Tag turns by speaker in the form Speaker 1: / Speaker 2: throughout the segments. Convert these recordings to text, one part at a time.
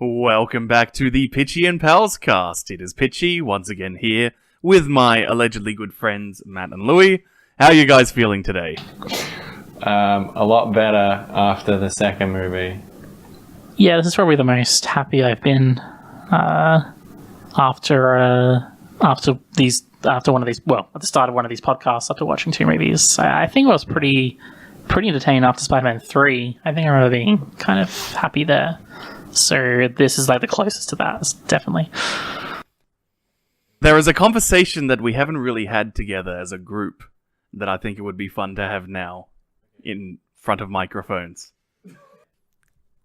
Speaker 1: Welcome back to the Pichy and Palscast. It is Pichy, once again here, with my allegedly good friends, Matt and Louie. How are you guys feeling today?
Speaker 2: A lot better after the second movie.
Speaker 3: Yeah, this is probably the most happy I've been after one of these. Well, at the start of one of these podcasts, after watching two movies, I think I was pretty entertained after Spider-Man 3. I think I remember being kind of happy there. So this is like the closest to that, definitely.
Speaker 1: There is a conversation that we haven't really had together as a group that I think it would be fun to have now in front of microphones.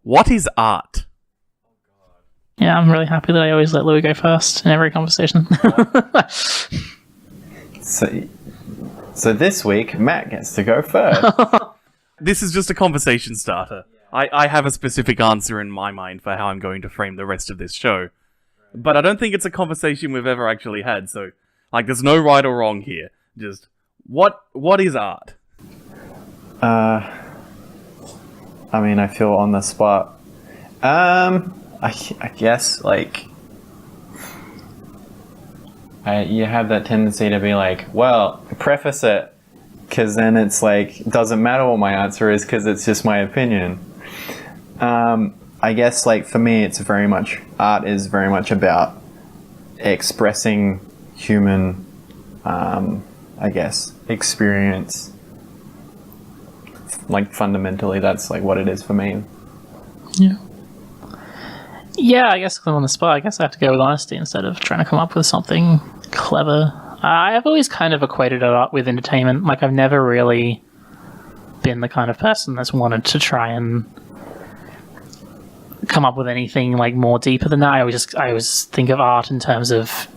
Speaker 1: What is art?
Speaker 3: Yeah, I'm really happy that I always let Louis go first in every conversation.
Speaker 2: So this week, Matt gets to go first.
Speaker 1: This is just a conversation starter. I have a specific answer in my mind for how I'm going to frame the rest of this show. But I don't think it's a conversation we've ever actually had, so there's no right or wrong here. Just, what is art?
Speaker 2: I feel on the spot. I guess, you have that tendency to be like, well, preface it, because then it's it doesn't matter what my answer is, because it's just my opinion. I guess, for me, art is very much about expressing human, experience. Fundamentally, that's, what it is for me.
Speaker 3: Yeah. Yeah, I guess I'm on the spot. I guess I have to go with honesty instead of trying to come up with something clever. I've always kind of equated art with entertainment. I've never really been the kind of person that's wanted to try and come up with anything more deeper than that. I always think of art in terms of,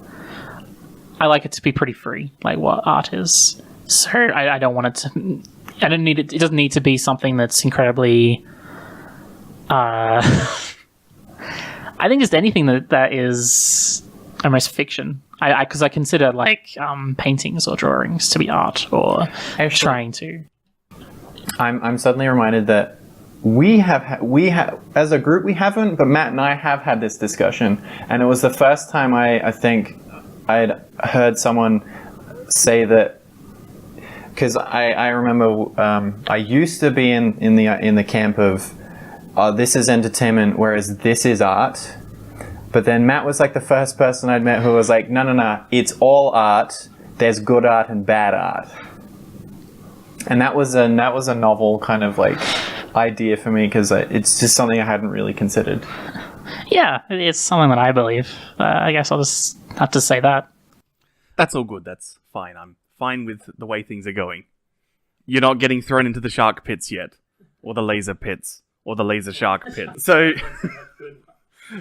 Speaker 3: I like it to be pretty free, what art is. So I don't want it to. I don't need it. It doesn't need to be something that's incredibly. I think just anything that is almost fiction. Because I consider paintings or drawings to be art, or trying to.
Speaker 2: I'm suddenly reminded that we have as a group we haven't, but Matt and I have had this discussion, and it was the first time I think I'd heard someone say that, because I remember I used to be in the camp of this is entertainment, whereas this is art. But then Matt was the first person I'd met who was no, it's all art. There's good art and bad art. And that was a novel kind of idea for me, because it's just something I hadn't really considered.
Speaker 3: Yeah, it's something that I believe. I guess I'll just have to say that.
Speaker 1: That's all good. That's fine. I'm fine with the way things are going. You're not getting thrown into the shark pits yet, or the laser pits, or the laser shark pit.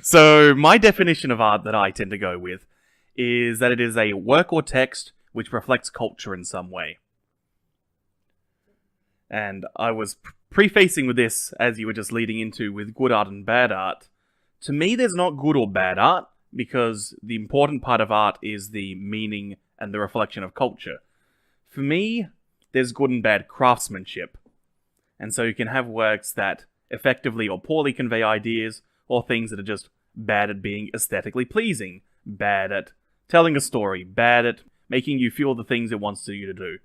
Speaker 1: So my definition of art that I tend to go with is that it is a work or text which reflects culture in some way. And I was prefacing with this, as you were just leading into, with good art and bad art. To me, there's not good or bad art, because the important part of art is the meaning and the reflection of culture. For me, there's good and bad craftsmanship. And so you can have works that effectively or poorly convey ideas, or things that are just bad at being aesthetically pleasing, bad at telling a story, bad at making you feel the things it wants you to do.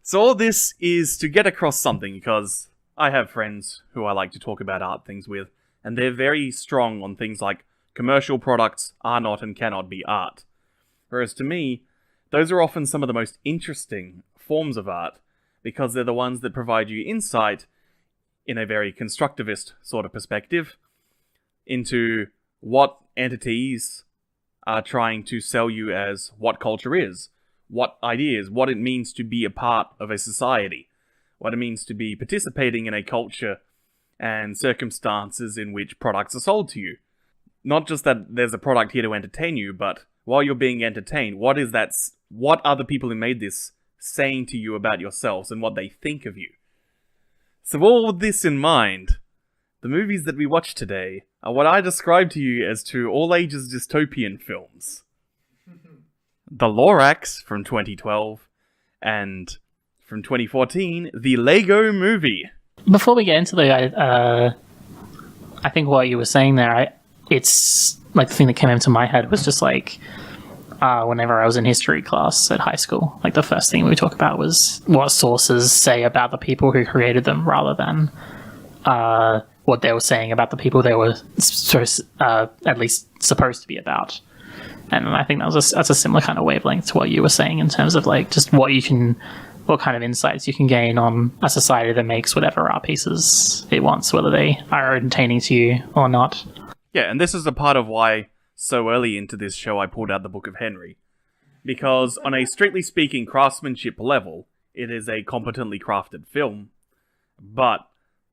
Speaker 1: So all this is to get across something, because I have friends who I like to talk about art things with, and they're very strong on things like commercial products are not and cannot be art. Whereas to me, those are often some of the most interesting forms of art, because they're the ones that provide you insight in a very constructivist sort of perspective into what entities are trying to sell you as what culture is, what ideas, what it means to be a part of a society, what it means to be participating in a culture and circumstances in which products are sold to you. Not just that there's a product here to entertain you, but while you're being entertained, what are the people who made this saying to you about yourselves and what they think of you? So all with this in mind, the movies that we watched today are what I describe to you as two all-ages dystopian films. The Lorax from 2012, and from 2014, the Lego Movie.
Speaker 3: Before we get into the I think what you were saying there, it's like the thing that came into my head was just like whenever I was in history class at high school, like the first thing we would talk about was what sources say about the people who created them rather than what they were saying about the people they were at least supposed to be about. And I think that's a similar kind of wavelength to what you were saying in terms of like just what kind of insights you can gain on a society that makes whatever art pieces it wants, whether they are entertaining to you or not.
Speaker 1: Yeah, and this is a part of why so early into this show I pulled out the Book of Henry. Because on a strictly speaking craftsmanship level, it is a competently crafted film, but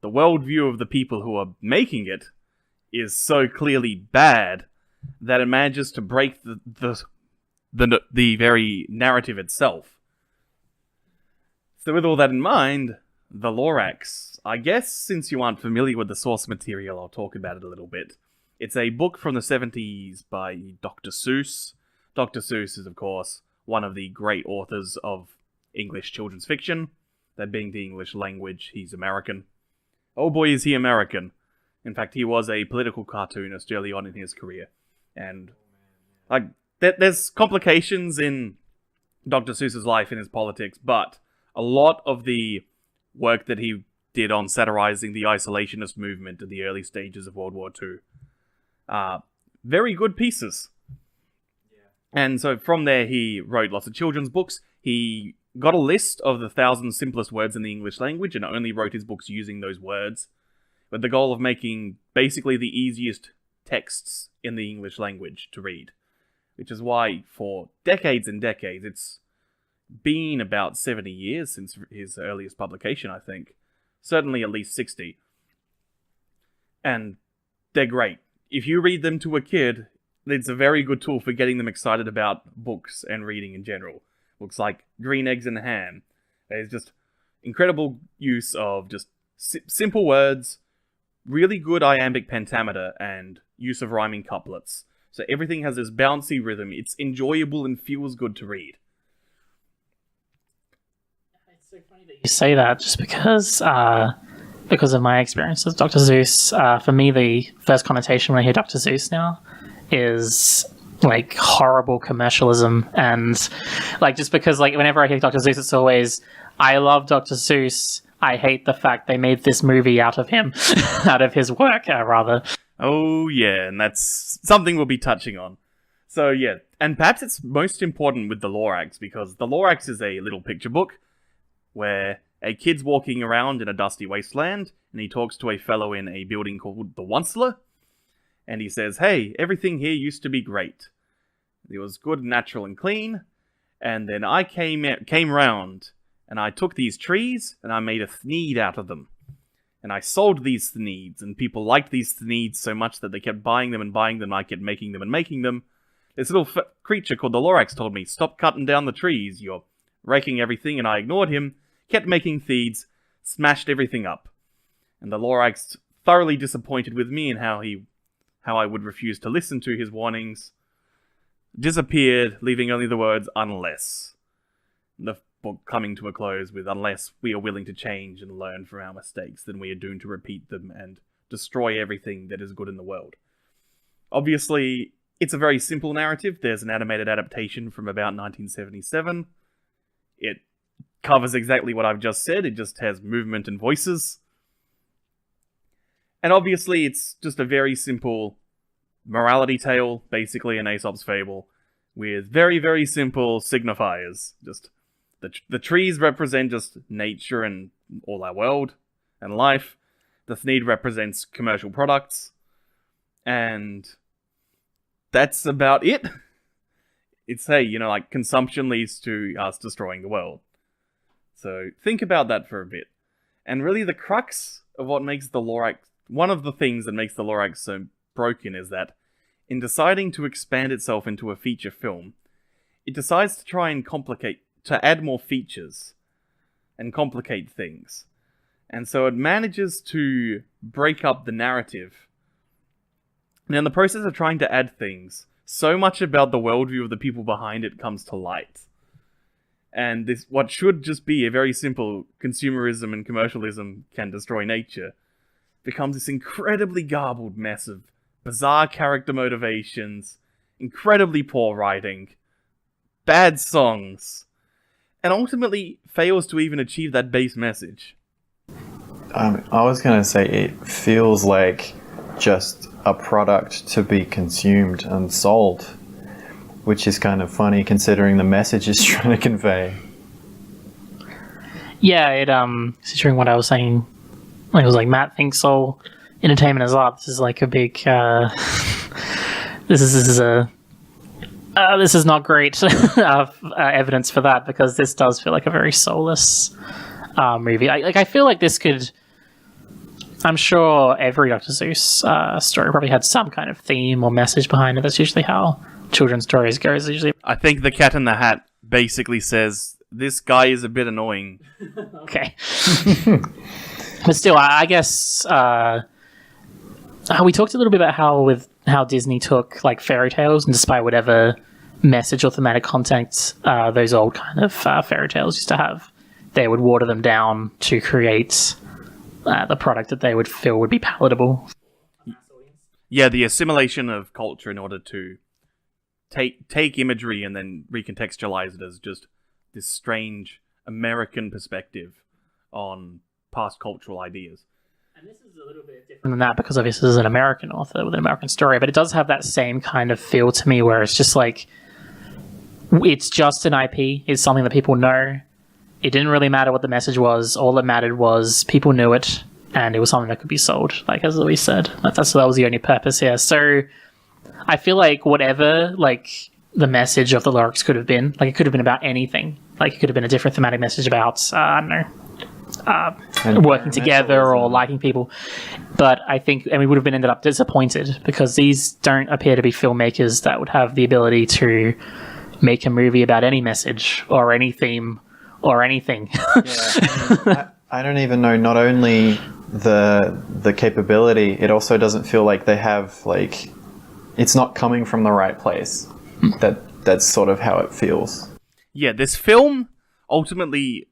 Speaker 1: the worldview of the people who are making it is so clearly bad that it manages to break the very narrative itself. So with all that in mind, the Lorax. I guess since you aren't familiar with the source material, I'll talk about it a little bit. It's a book from the 70s by Dr. Seuss. Dr. Seuss is, of course, one of the great authors of English children's fiction. That being the English language, he's American. Oh boy, is he American. In fact, he was a political cartoonist early on in his career. And like, there's complications in Dr. Seuss's life and his politics, but a lot of the work that he did on satirizing the isolationist movement in the early stages of World War II are very good pieces. And so from there, he wrote lots of children's books. He got a list of the 1,000 simplest words in the English language and only wrote his books using those words, with the goal of making basically the easiest texts in the English language to read. Which is why, for decades and decades, it's been about 70 years since his earliest publication, I think. Certainly at least 60. And they're great. If you read them to a kid, it's a very good tool for getting them excited about books and reading in general. Books like Green Eggs and Ham. There's just incredible use of just simple words, really good iambic pentameter, and use of rhyming couplets. So everything has this bouncy rhythm. It's enjoyable and feels good to read.
Speaker 3: It's so funny that you say that, just because of my experience with Dr. Seuss. For me, the first connotation when I hear Dr. Seuss now is like horrible commercialism, and like just because like whenever I hear Dr. Seuss, it's always, I love Dr. Seuss, I hate the fact they made this movie out of him, out of his work, rather.
Speaker 1: Oh yeah, and that's something we'll be touching on. So yeah, and perhaps it's most important with the Lorax, because the Lorax is a little picture book where a kid's walking around in a dusty wasteland, and he talks to a fellow in a building called the Onceler, and he says, hey, everything here used to be great. It was good, natural, and clean, and then I came round, and I took these trees, and I made a thneed out of them. And I sold these thneeds, and people liked these thneeds so much that they kept buying them, and I kept making them and making them. This little creature called the Lorax told me, stop cutting down the trees, you're raking everything, and I ignored him, kept making thneeds, smashed everything up. And the Lorax, thoroughly disappointed with me and how I would refuse to listen to his warnings, disappeared, leaving only the words, unless. The book coming to a close with, unless we are willing to change and learn from our mistakes, then we are doomed to repeat them and destroy everything that is good in the world. Obviously, it's a very simple narrative. There's an animated adaptation from about 1977. It covers exactly what I've just said. It just has movement and voices. And obviously, it's just a very simple morality tale, basically an Aesop's fable, with very, very simple signifiers. Just the trees represent just nature and all our world and life. The thneed represents commercial products. And that's about it. It's, hey, like, consumption leads to us destroying the world. So think about that for a bit. And really the crux of what makes the Lorax, one of the things that makes the Lorax so broken, is that in deciding to expand itself into a feature film, it decides to try and to add more features and complicate things. And so it manages to break up the narrative. And in the process of trying to add things, so much about the worldview of the people behind it comes to light. And this, what should just be a very simple consumerism and commercialism can destroy nature, becomes this incredibly garbled mess of bizarre character motivations, incredibly poor writing, bad songs, and ultimately fails to even achieve that base message.
Speaker 2: I was going to say it feels like just a product to be consumed and sold, which is kind of funny considering the message it's trying to convey.
Speaker 3: Yeah, it considering what I was saying, like it was like Matt thinks all entertainment is art. This is like a big this is not great evidence for that, because this does feel like a very soulless movie. I feel like this could. I'm sure every Dr. Seuss story probably had some kind of theme or message behind it. That's usually how children's stories go.
Speaker 1: I think The Cat in the Hat basically says, this guy is a bit annoying.
Speaker 3: Okay. But still, I guess we talked a little bit about how Disney took like fairy tales, and despite whatever message or thematic content those old kind of fairy tales used to have, they would water them down to create the product that they would feel would be palatable.
Speaker 1: Yeah, the assimilation of culture in order to take imagery and then recontextualize it as just this strange American perspective on past cultural ideas.
Speaker 3: And this is a little bit different than that, because obviously this is an American author with an American story, but it does have that same kind of feel to me, where it's just like, it's just an IP. It's something that people know. It didn't really matter what the message was. All that mattered was people knew it, and it was something that could be sold, like as Louis said. That was the only purpose here. So I feel like whatever like the message of the Lorax could have been, like it could have been about anything. Like it could have been a different thematic message about, I don't know, working together or liking people. But I think, and we would have ended up disappointed, because these don't appear to be filmmakers that would have the ability to make a movie about any message or any theme or anything.
Speaker 2: Yeah, I don't even know, not only the capability, it also doesn't feel like they have, like, it's not coming from the right place. That's sort of how it feels.
Speaker 1: Yeah, this film ultimately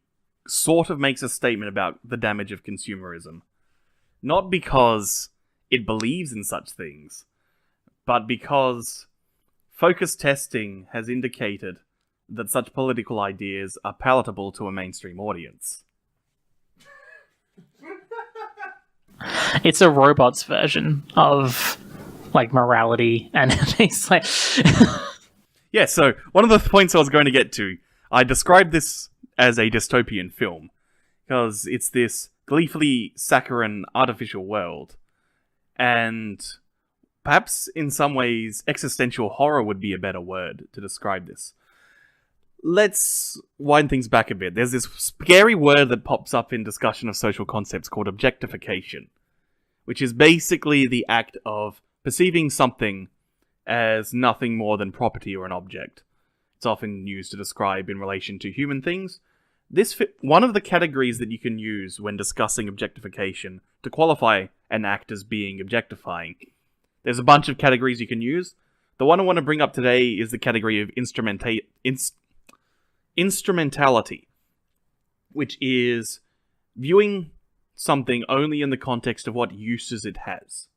Speaker 1: sort of makes a statement about the damage of consumerism. Not because it believes in such things, but because focus testing has indicated that such political ideas are palatable to a mainstream audience.
Speaker 3: It's a robot's version of like morality and things like.
Speaker 1: Yeah, so one of the points I was going to get to, I described this as a dystopian film because it's this gleefully saccharine artificial world, and perhaps in some ways existential horror would be a better word to describe this. Let's wind things back a bit. There's this scary word that pops up in discussion of social concepts called objectification, which is basically the act of perceiving something as nothing more than property or an object. It's often used to describe in relation to human things. One of the categories that you can use when discussing objectification to qualify an act as being objectifying. There's a bunch of categories you can use. The one I want to bring up today is the category of instrumentality, which is viewing something only in the context of what uses it has.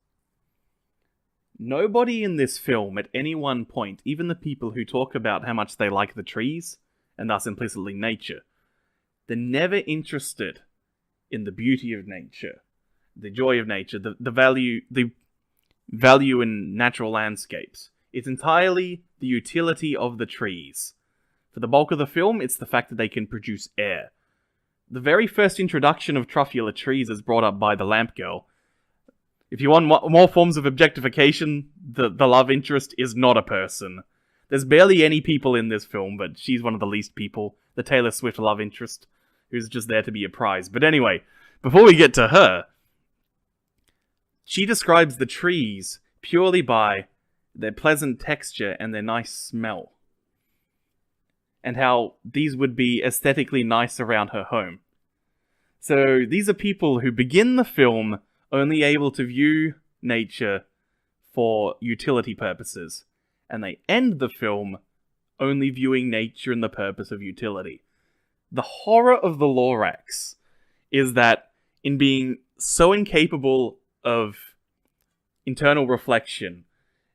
Speaker 1: Nobody in this film at any one point, even the people who talk about how much they like the trees, and thus implicitly nature, they're never interested in the beauty of nature, the joy of nature, the value in natural landscapes. It's entirely the utility of the trees. For the bulk of the film, it's the fact that they can produce air. The very first introduction of truffula trees is brought up by the lamp girl. If you want more forms of objectification, the love interest is not a person. There's barely any people in this film, but she's one of the least people. The Taylor Swift love interest, who's just there to be a prize. But anyway, before we get to her, she describes the trees purely by their pleasant texture and their nice smell, and how these would be aesthetically nice around her home. So these are people who begin the film only able to view nature for utility purposes, and they end the film only viewing nature in the purpose of utility. The horror of the Lorax is that in being so incapable of internal reflection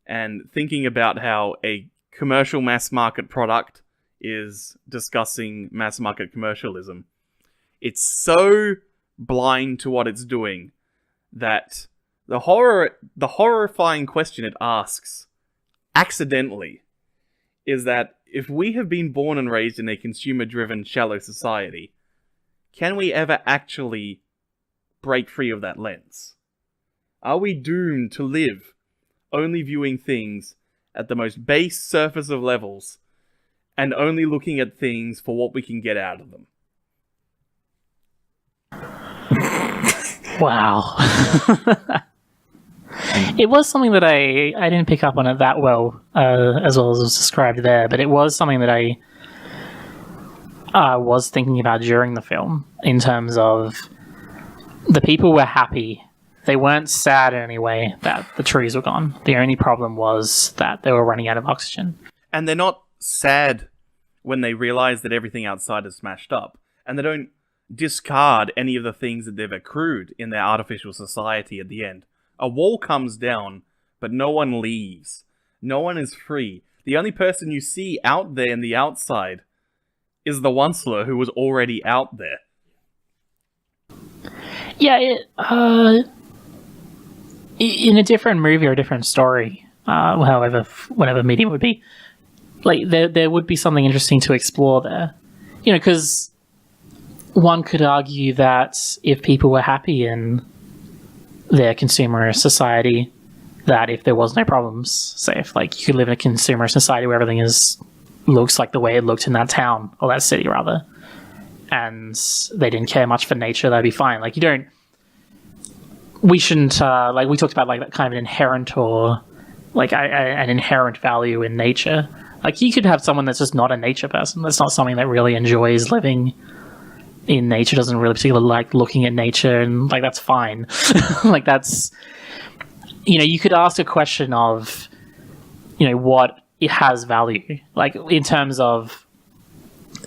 Speaker 1: and thinking about how a commercial mass market product is discussing mass market commercialism. It's so blind to what it's doing that the horrifying question it asks, accidentally, is that if we have been born and raised in a consumer-driven, shallow society, can we ever actually break free of that lens? Are we doomed to live only viewing things at the most base surface of levels and only looking at things for what we can get out of them?
Speaker 3: Wow. It was something that I didn't pick up on it that well, as well as was described there, but it was something that I was thinking about during the film, in terms of the people were happy. They weren't sad in any way that the trees were gone. The only problem was that they were running out of oxygen.
Speaker 1: And they're not sad when they realize that everything outside is smashed up, and they don't discard any of the things that they've accrued in their artificial society at the end. A wall comes down, but no one leaves. No one is free. The only person you see out there in the outside is the Onceler, who was already out there.
Speaker 3: Yeah, in a different movie or a different story, whatever medium it would be, like there would be something interesting to explore there. You know, because one could argue that if people were happy in their consumer society, that if there was no problems, say if like you could live in a consumer society where everything looks like the way it looked in that town, or that city rather, and they didn't care much for nature, that'd be fine. Like we shouldn't like we talked about like that kind of an inherent or like an inherent value in nature. Like you could have someone that's just not a nature person, that's not something that really enjoys living in nature, doesn't really particularly like looking at nature, and like that's fine. Like that's, you know, you could ask a question of, you know, what it has value, like in terms of,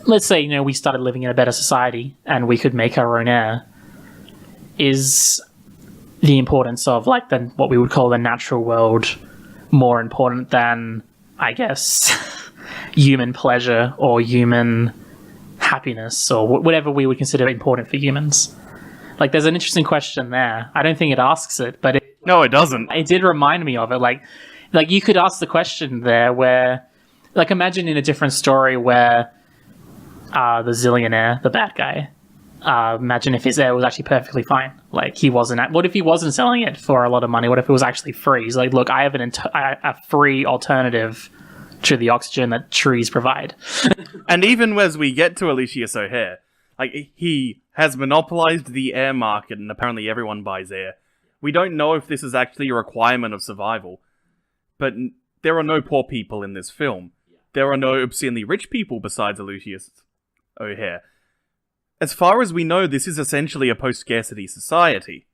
Speaker 3: let's say, you know, we started living in a better society and we could make our own air. Is the importance of like what we would call the natural world more important than, I guess, human pleasure or human happiness or whatever we would consider important for humans? Like there's an interesting question there. I don't think it asks it, but
Speaker 1: no, it doesn't.
Speaker 3: It did remind me of it. Like you could ask the question there where, like, imagine in a different story where the zillionaire, the bad guy, imagine if his air was actually perfectly fine. Like he wasn't. What if he wasn't selling it for a lot of money? What if it was actually free? He's like, look, I have a free alternative to the oxygen that trees provide.
Speaker 1: And even as we get to Aloysius O'Hare, like he has monopolized the air market and apparently everyone buys air. We don't know if this is actually a requirement of survival, but there are no poor people in this film. There are no obscenely rich people besides Aloysius O'Hare. As far as we know, this is essentially a post-scarcity society.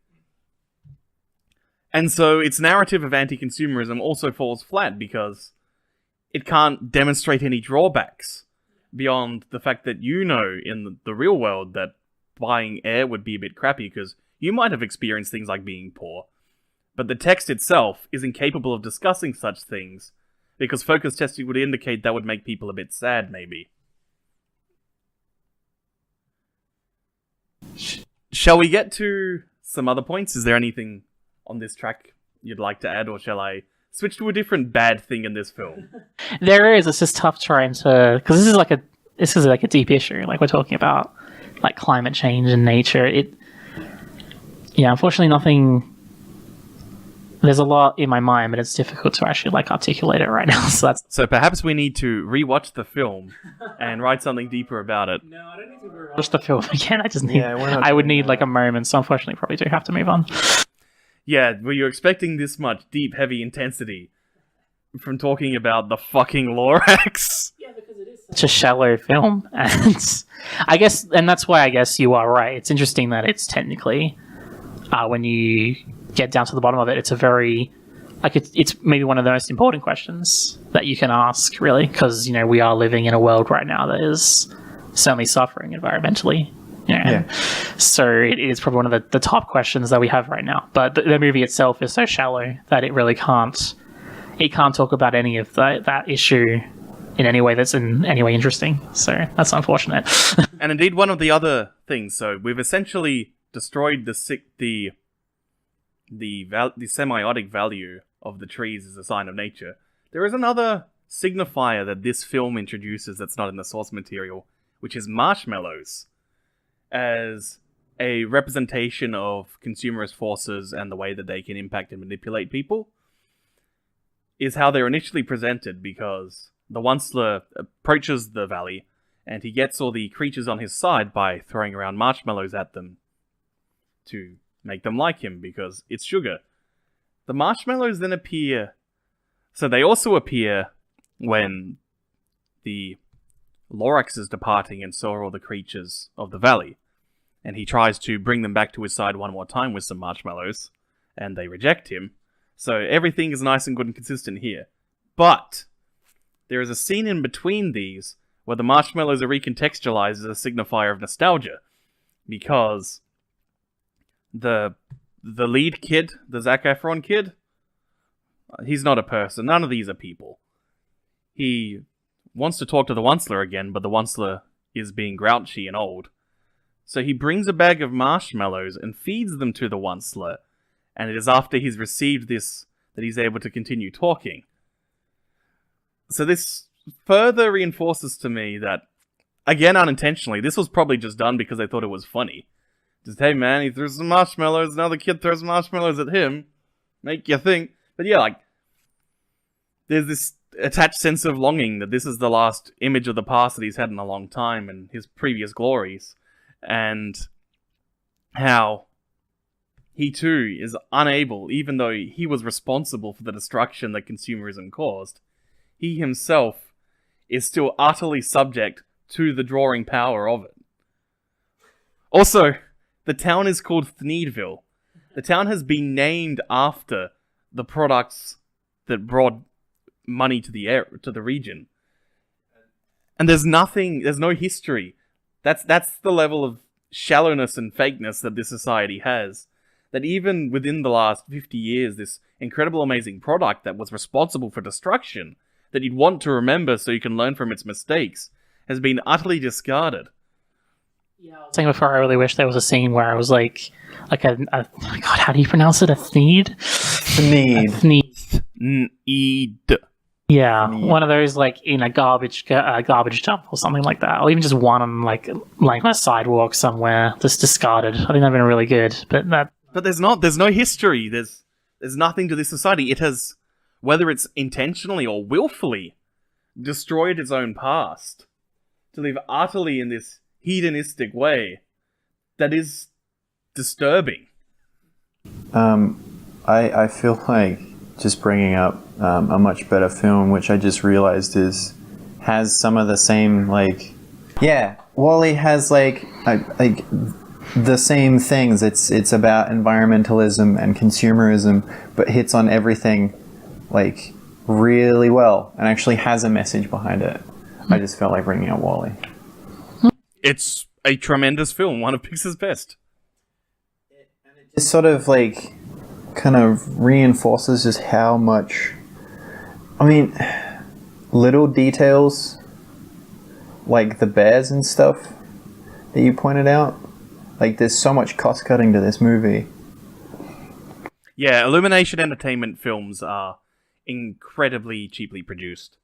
Speaker 1: And so its narrative of anti-consumerism also falls flat because it can't demonstrate any drawbacks beyond the fact that you know in the real world that buying air would be a bit crappy because you might have experienced things like being poor. But the text itself is incapable of discussing such things because focus testing would indicate that would make people a bit sad, maybe. Shall we get to some other points? Is there anything on this track you'd like to add, or shall I switch to a different bad thing in this film?
Speaker 3: There is. It's just tough trying to, because this is like a deep issue. Like we're talking about like climate change and nature. Unfortunately, nothing. There's a lot in my mind, but it's difficult to actually like articulate it right now.
Speaker 1: So perhaps we need to rewatch the film and write something deeper about it.
Speaker 3: No, I don't need to rewatch the film again. I just need. I would need like a moment. So unfortunately, probably do have to move on.
Speaker 1: Yeah, were you expecting this much deep, heavy intensity from talking about the fucking Lorax?
Speaker 3: Yeah, because it is such a shallow film, and I guess, and that's why I guess you are right. It's interesting that it's technically, when you get down to the bottom of it, it's a very, like, it's maybe one of the most important questions that you can ask, really, because, you know, we are living in a world right now that is certainly suffering environmentally,
Speaker 2: Yeah.
Speaker 3: So it is probably one of the top questions that we have right now. But the movie itself is so shallow that it really can't. It can't talk about any of that issue in any way that's in any way interesting. So that's unfortunate.
Speaker 1: And indeed, one of the other things. So we've essentially destroyed the semiotic value of the trees as a sign of nature. There is another signifier that this film introduces that's not in the source material, which is marshmallows, as a representation of consumerist forces and the way that they can impact and manipulate people, is how they're initially presented, because the Onceler approaches the valley and he gets all the creatures on his side by throwing around marshmallows at them to make them like him, because it's sugar. The marshmallows then appear... So they also appear when the Lorax is departing and saw all the creatures of the valley. And he tries to bring them back to his side one more time with some marshmallows, and they reject him. So everything is nice and good and consistent here. But there is a scene in between these where the marshmallows are recontextualized as a signifier of nostalgia. Because the lead kid, the Zac Efron kid, he's not a person. None of these are people. He wants to talk to the Onceler again, but the Onceler is being grouchy and old. So he brings a bag of marshmallows and feeds them to the Onceler, and it is after he's received this that he's able to continue talking. So this further reinforces to me that, again unintentionally, this was probably just done because they thought it was funny. Just, hey man, he threw some marshmallows, another kid throws marshmallows at him. Make you think. But yeah, like, there's this attached sense of longing that this is the last image of the past that he's had in a long time and his previous glories. And how he too is unable, even though he was responsible for the destruction that consumerism caused, he himself is still utterly subject to the drawing power of it. Also, the town is called Thneedville. The town has been named after the products that brought money to the region. And there's no history. That's the level of shallowness and fakeness that this society has. That even within the last 50 years, this incredible, amazing product that was responsible for destruction, that you'd want to remember so you can learn from its mistakes, has been utterly discarded.
Speaker 3: Yeah, I was saying before, I really wish there was a scene where I was like a God, how do you pronounce it? A Thneed? Thneed.
Speaker 1: Thneed.
Speaker 3: Yeah, one of those like in a garbage dump or something like that, or even just one on like a sidewalk somewhere, just discarded. I think that'd been really good, but
Speaker 1: there's no history. There's nothing to this society. It has, whether it's intentionally or willfully, destroyed its own past to live utterly in this hedonistic way that is disturbing.
Speaker 2: I feel like just bringing up a much better film, which I just realized has some of the same, like, yeah, WALL-E has like the same things. It's about environmentalism and consumerism, but hits on everything like really well and actually has a message behind it. I just felt like bringing up WALL-E.
Speaker 1: It's a tremendous film, one of Pixar's best.
Speaker 2: It sort of like kind of reinforces just how much, I mean, little details like the bears and stuff that you pointed out. Like, there's so much cost cutting to this movie.
Speaker 1: Yeah, Illumination Entertainment films are incredibly cheaply produced,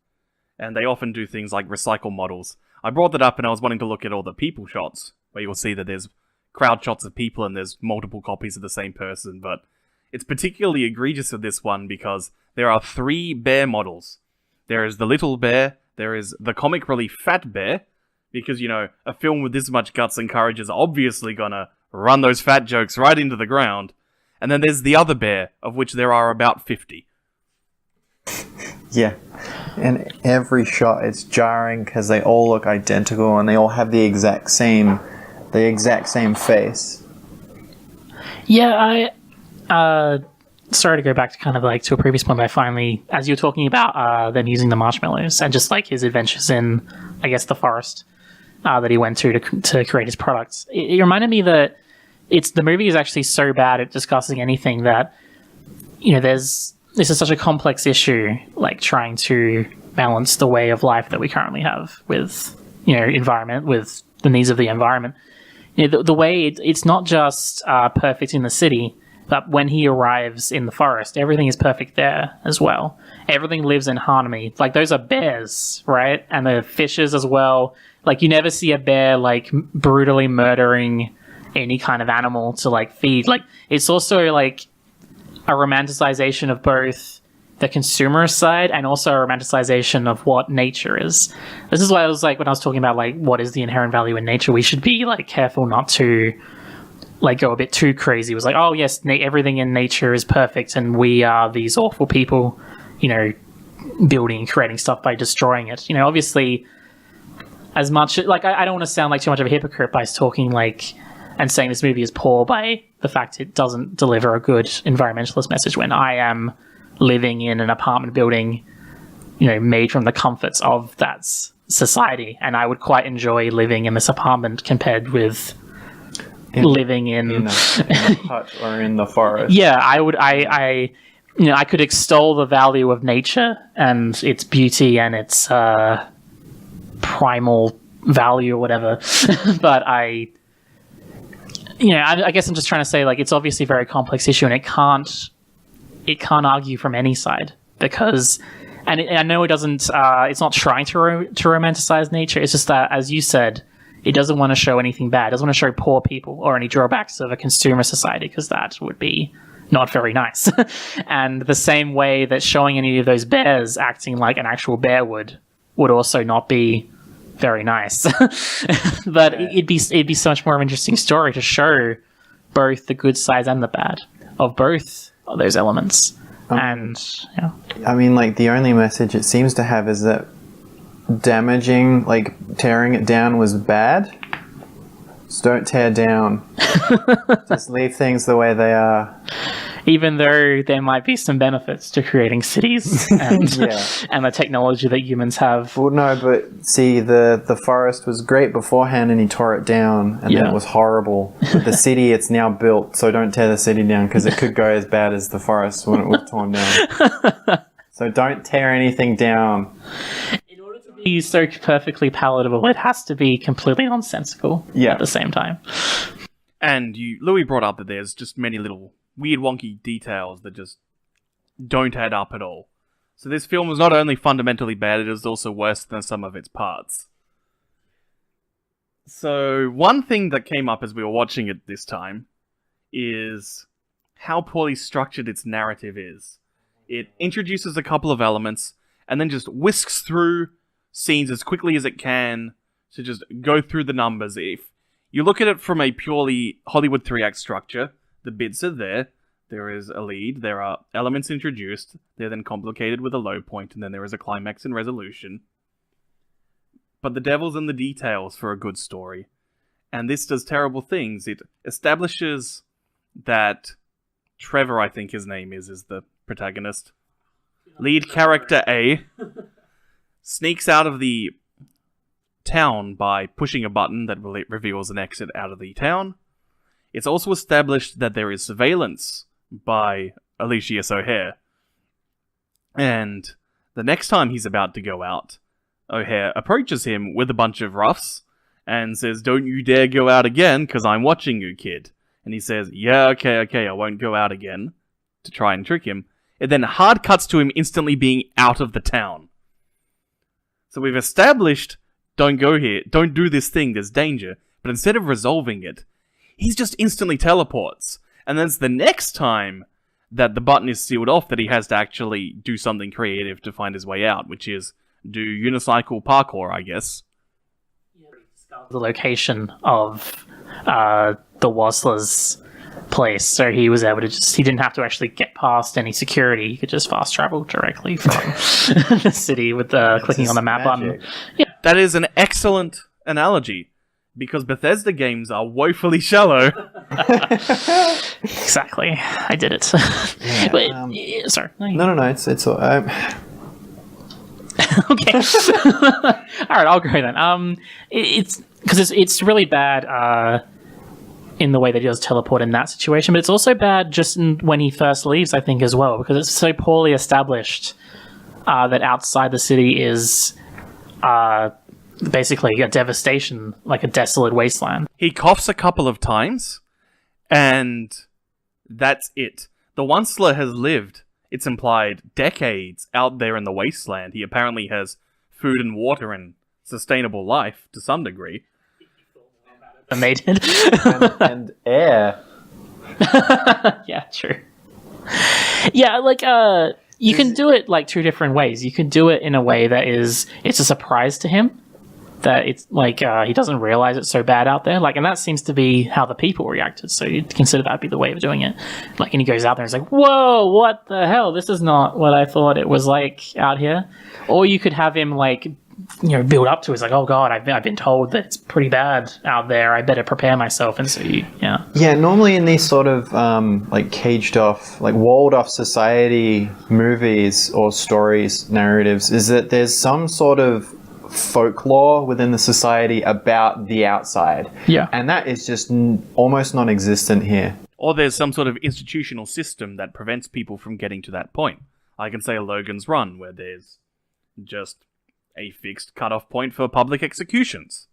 Speaker 1: and they often do things like recycle models. I brought that up and I was wanting to look at all the people shots, where you'll see that there's crowd shots of people and there's multiple copies of the same person, but it's particularly egregious with this one because there are 3 bear models. There is the little bear, there is the comic relief fat bear, because, you know, a film with this much guts and courage is obviously gonna run those fat jokes right into the ground, and then there's the other bear, of which there are about 50.
Speaker 2: Yeah, and every shot it's jarring because they all look identical and they all have the exact same face.
Speaker 3: Yeah, sorry to go back to kind of like to a previous point, but I finally, as you were talking about them using the marshmallows and just like his adventures in, I guess, the forest, that he went to create his products. It reminded me that the movie is actually so bad at discussing anything that, this is such a complex issue, like trying to balance the way of life that we currently have with, environment, with the needs of the environment. The way it's not just perfect in the city, but when he arrives in the forest, everything is perfect there as well. Everything lives in harmony. Like, those are bears, right? And the fishes as well. Like, you never see a bear, like, brutally murdering any kind of animal to, like, feed. Like, it's also, like, a romanticization of both the consumer side and also a romanticization of what nature is. This is why I was like, when I was talking about, like, what is the inherent value in nature, we should be, like, careful not to, like, go a bit too crazy. It was like, oh yes, everything in nature is perfect and we are these awful people, building and creating stuff by destroying it. Obviously, as much, like, I don't want to sound like too much of a hypocrite by talking, like, and saying this movie is poor by the fact it doesn't deliver a good environmentalist message when I am living in an apartment building, made from the comforts of that society. And I would quite enjoy living in this apartment compared with living in a
Speaker 2: hut or in the forest.
Speaker 3: Yeah, I would. I could extol the value of nature and its beauty and its primal value or whatever, but I guess I'm just trying to say, like, it's obviously a very complex issue, and it can't argue from any side because, and I know it doesn't. It's not trying to romanticize nature. It's just that, as you said, it doesn't want to show anything bad. It doesn't want to show poor people or any drawbacks of a consumer society, because that would be not very nice. And the same way that showing any of those bears acting like an actual bear would also not be very nice. But it'd be so much more of an interesting story to show both the good sides and the bad of both of those elements. And
Speaker 2: I mean, like, the only message it seems to have is that damaging, like, tearing it down was bad. Just don't tear down. Just leave things the way they are.
Speaker 3: Even though there might be some benefits to creating cities and and the technology that humans have.
Speaker 2: Well, no, but see, the forest was great beforehand and he tore it down and then it was horrible. But the city, it's now built, so don't tear the city down because it could go as bad as the forest when it was torn down. So don't tear anything down.
Speaker 3: In order to be so perfectly palatable, it has to be completely nonsensical at the same time.
Speaker 1: And Louis brought up that there's just many little weird wonky details that just don't add up at all. So this film is not only fundamentally bad, it is also worse than some of its parts. So one thing that came up as we were watching it this time is how poorly structured its narrative is. It introduces a couple of elements and then just whisks through scenes as quickly as it can to just go through the numbers. If you look at it from a purely Hollywood 3-act structure, the bits are there. There is a lead. There are elements introduced. They're then complicated with a low point, and then there is a climax and resolution. But the devil's in the details for a good story. And this does terrible things. It establishes that Trevor, I think his name is the protagonist. Lead character A sneaks out of the town by pushing a button that reveals an exit out of the town. It's also established that there is surveillance by Alicia O'Hare. And the next time he's about to go out, O'Hare approaches him with a bunch of roughs and says, "Don't you dare go out again, because I'm watching you, kid." And he says, "Yeah, okay, I won't go out again," to try and trick him. It then hard cuts to him instantly being out of the town. So we've established, don't go here, don't do this thing, there's danger. But instead of resolving it, he's just instantly teleports. And then it's the next time that the button is sealed off that he has to actually do something creative to find his way out, which is do unicycle parkour, I guess.
Speaker 3: The location of the Wasler's place, so he was able to he didn't have to actually get past any security. He could just fast travel directly from the city with clicking on the map button. Yeah,
Speaker 1: that is an excellent analogy, because Bethesda games are woefully shallow.
Speaker 3: Exactly, I did it.
Speaker 2: Yeah,
Speaker 3: but, sorry.
Speaker 2: No. It's all.
Speaker 3: Okay. All right, I'll go then. because it's really bad in the way that he does teleport in that situation, but it's also bad just when he first leaves, I think, as well, because it's so poorly established that outside the city is basically a devastation, like a desolate wasteland.
Speaker 1: He coughs a couple of times, and that's it. The Onceler has lived, it's implied, decades out there in the wasteland. He apparently has food and water and sustainable life to some degree.
Speaker 3: And they did.
Speaker 2: and air.
Speaker 3: Yeah, true. Yeah, like, you can do it like two different ways. You can do it in a way that it's a surprise to him, that it's like he doesn't realize it's so bad out there, like, and that seems to be how the people reacted. So you'd consider that be the way of doing it. Like, and he goes out there and it's like, whoa, what the hell? This is not what I thought it was like out here. Or you could have him like, build up to it. It's like, oh god, I've been told that it's pretty bad out there. I better prepare myself. And so
Speaker 2: yeah. Normally in these sort of like caged off, like walled off society movies or stories, narratives, is that there's some sort of folklore within the society about the outside.
Speaker 3: Yeah,
Speaker 2: and that is just almost non-existent here.
Speaker 1: Or there's some sort of institutional system that prevents people from getting to that point. I can say Logan's Run, where there's just a fixed cutoff point for public executions.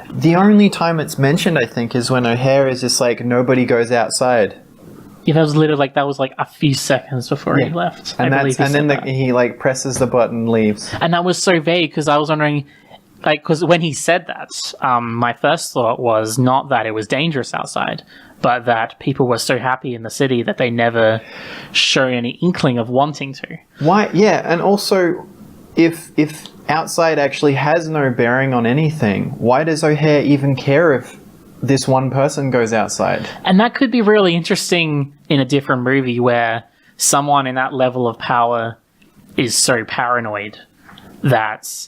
Speaker 2: The only time it's mentioned, I think, is when O'Hare is just like, nobody goes outside.
Speaker 3: Yeah, that was literally like a few seconds before he left.
Speaker 2: And then he like presses the button, leaves.
Speaker 3: And that was so vague, because I was wondering, like, because when he said that, my first thought was not that it was dangerous outside, but that people were so happy in the city that they never show any inkling of wanting to.
Speaker 2: Why? Yeah, and also, if outside actually has no bearing on anything, why does O'Hare even care if this one person goes outside?
Speaker 3: And that could be really interesting in a different movie where someone in that level of power is so paranoid that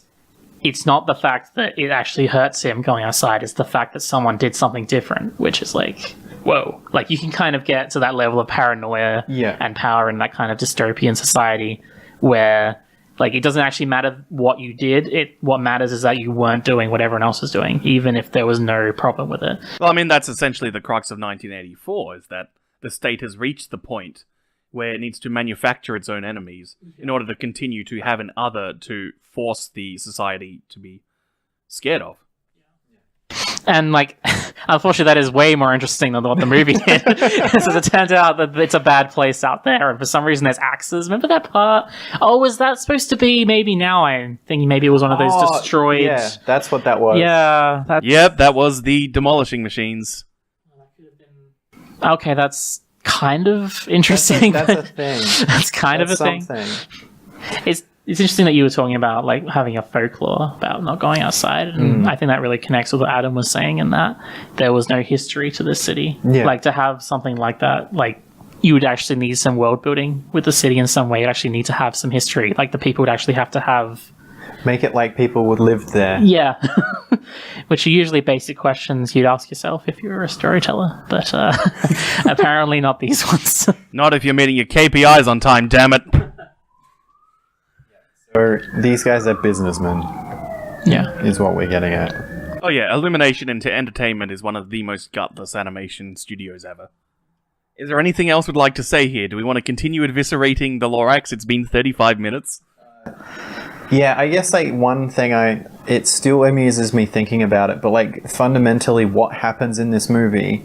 Speaker 3: it's not the fact that it actually hurts him going outside, it's the fact that someone did something different, which is like, whoa. Like, you can kind of get to that level of paranoia and power in that kind of dystopian society where, like, it doesn't actually matter what you did. What matters is that you weren't doing what everyone else was doing, even if there was no problem with it.
Speaker 1: Well, I mean, that's essentially the crux of 1984, is that the state has reached the point where it needs to manufacture its own enemies in order to continue to have an other to force the society to be scared of.
Speaker 3: And, like, unfortunately, that is way more interesting than what the movie did. So it turns out that it's a bad place out there, and for some reason there's axes. Remember that part? Oh, was that supposed to be maybe now? I'm thinking maybe it was one of those destroyed...
Speaker 2: Yeah, that's what that was.
Speaker 3: Yeah.
Speaker 1: Yep, that was the demolishing machines.
Speaker 3: Okay, that's kind of interesting.
Speaker 2: That's a thing.
Speaker 3: That's kind of a thing. It's interesting that you were talking about, like, having a folklore about not going outside, and I think that really connects with what Adam was saying, in that there was no history to this city.
Speaker 2: Yeah.
Speaker 3: Like, to have something like that, like, you would actually need some world building with the city in some way. You'd actually need to have some history. Like, the people would actually have to have...
Speaker 2: Make it like people would live there.
Speaker 3: Yeah. Which are usually basic questions you'd ask yourself if you were a storyteller, but apparently not these ones.
Speaker 1: Not if you're meeting your KPIs on time, damn it.
Speaker 2: So these guys are businessmen.
Speaker 3: Yeah.
Speaker 2: Is what we're getting at.
Speaker 1: Oh yeah, Illumination Entertainment is one of the most gutless animation studios ever. Is there anything else we'd like to say here? Do we want to continue eviscerating the Lorax? It's been 35 minutes.
Speaker 2: Yeah, I guess, like, one thing it still amuses me thinking about it, but, like, fundamentally what happens in this movie,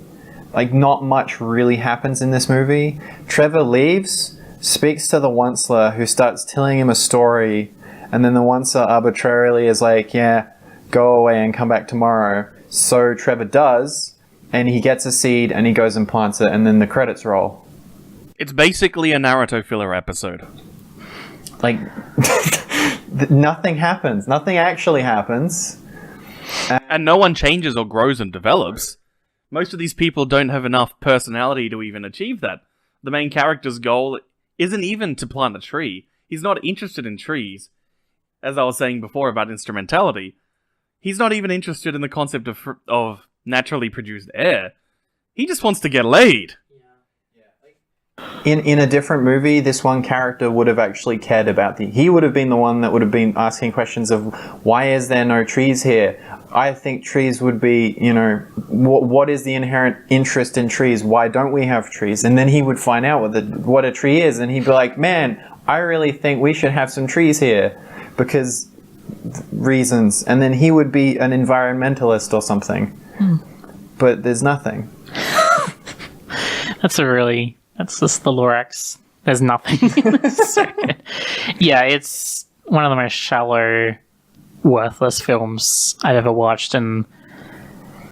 Speaker 2: like, not much really happens in this movie. Trevor leaves, speaks to the Onceler, who starts telling him a story, and then the Onceler arbitrarily is like, yeah, go away and come back tomorrow. So Trevor does, and he gets a seed, and he goes and plants it, and then the credits roll.
Speaker 1: It's basically a Naruto filler episode.
Speaker 2: Like, nothing happens. Nothing actually happens.
Speaker 1: And no one changes or grows and develops. Most of these people don't have enough personality to even achieve that. The main character's goal isn't even to plant a tree. He's not interested in trees. As I was saying before about instrumentality, he's not even interested in the concept of naturally produced air. He just wants to get laid.
Speaker 2: in a different movie, this one character would have actually cared about he would have been the one that would have been asking questions of why is there no trees here? I think trees would be, what is the inherent interest in trees? Why don't we have trees? And then he would find out what a tree is, and he'd be like, man, I really think we should have some trees here because reasons. And then he would be an environmentalist or something. But there's nothing.
Speaker 3: That's just the Lorax. There's nothing. So good. Yeah, it's one of the most shallow, worthless films I've ever watched, and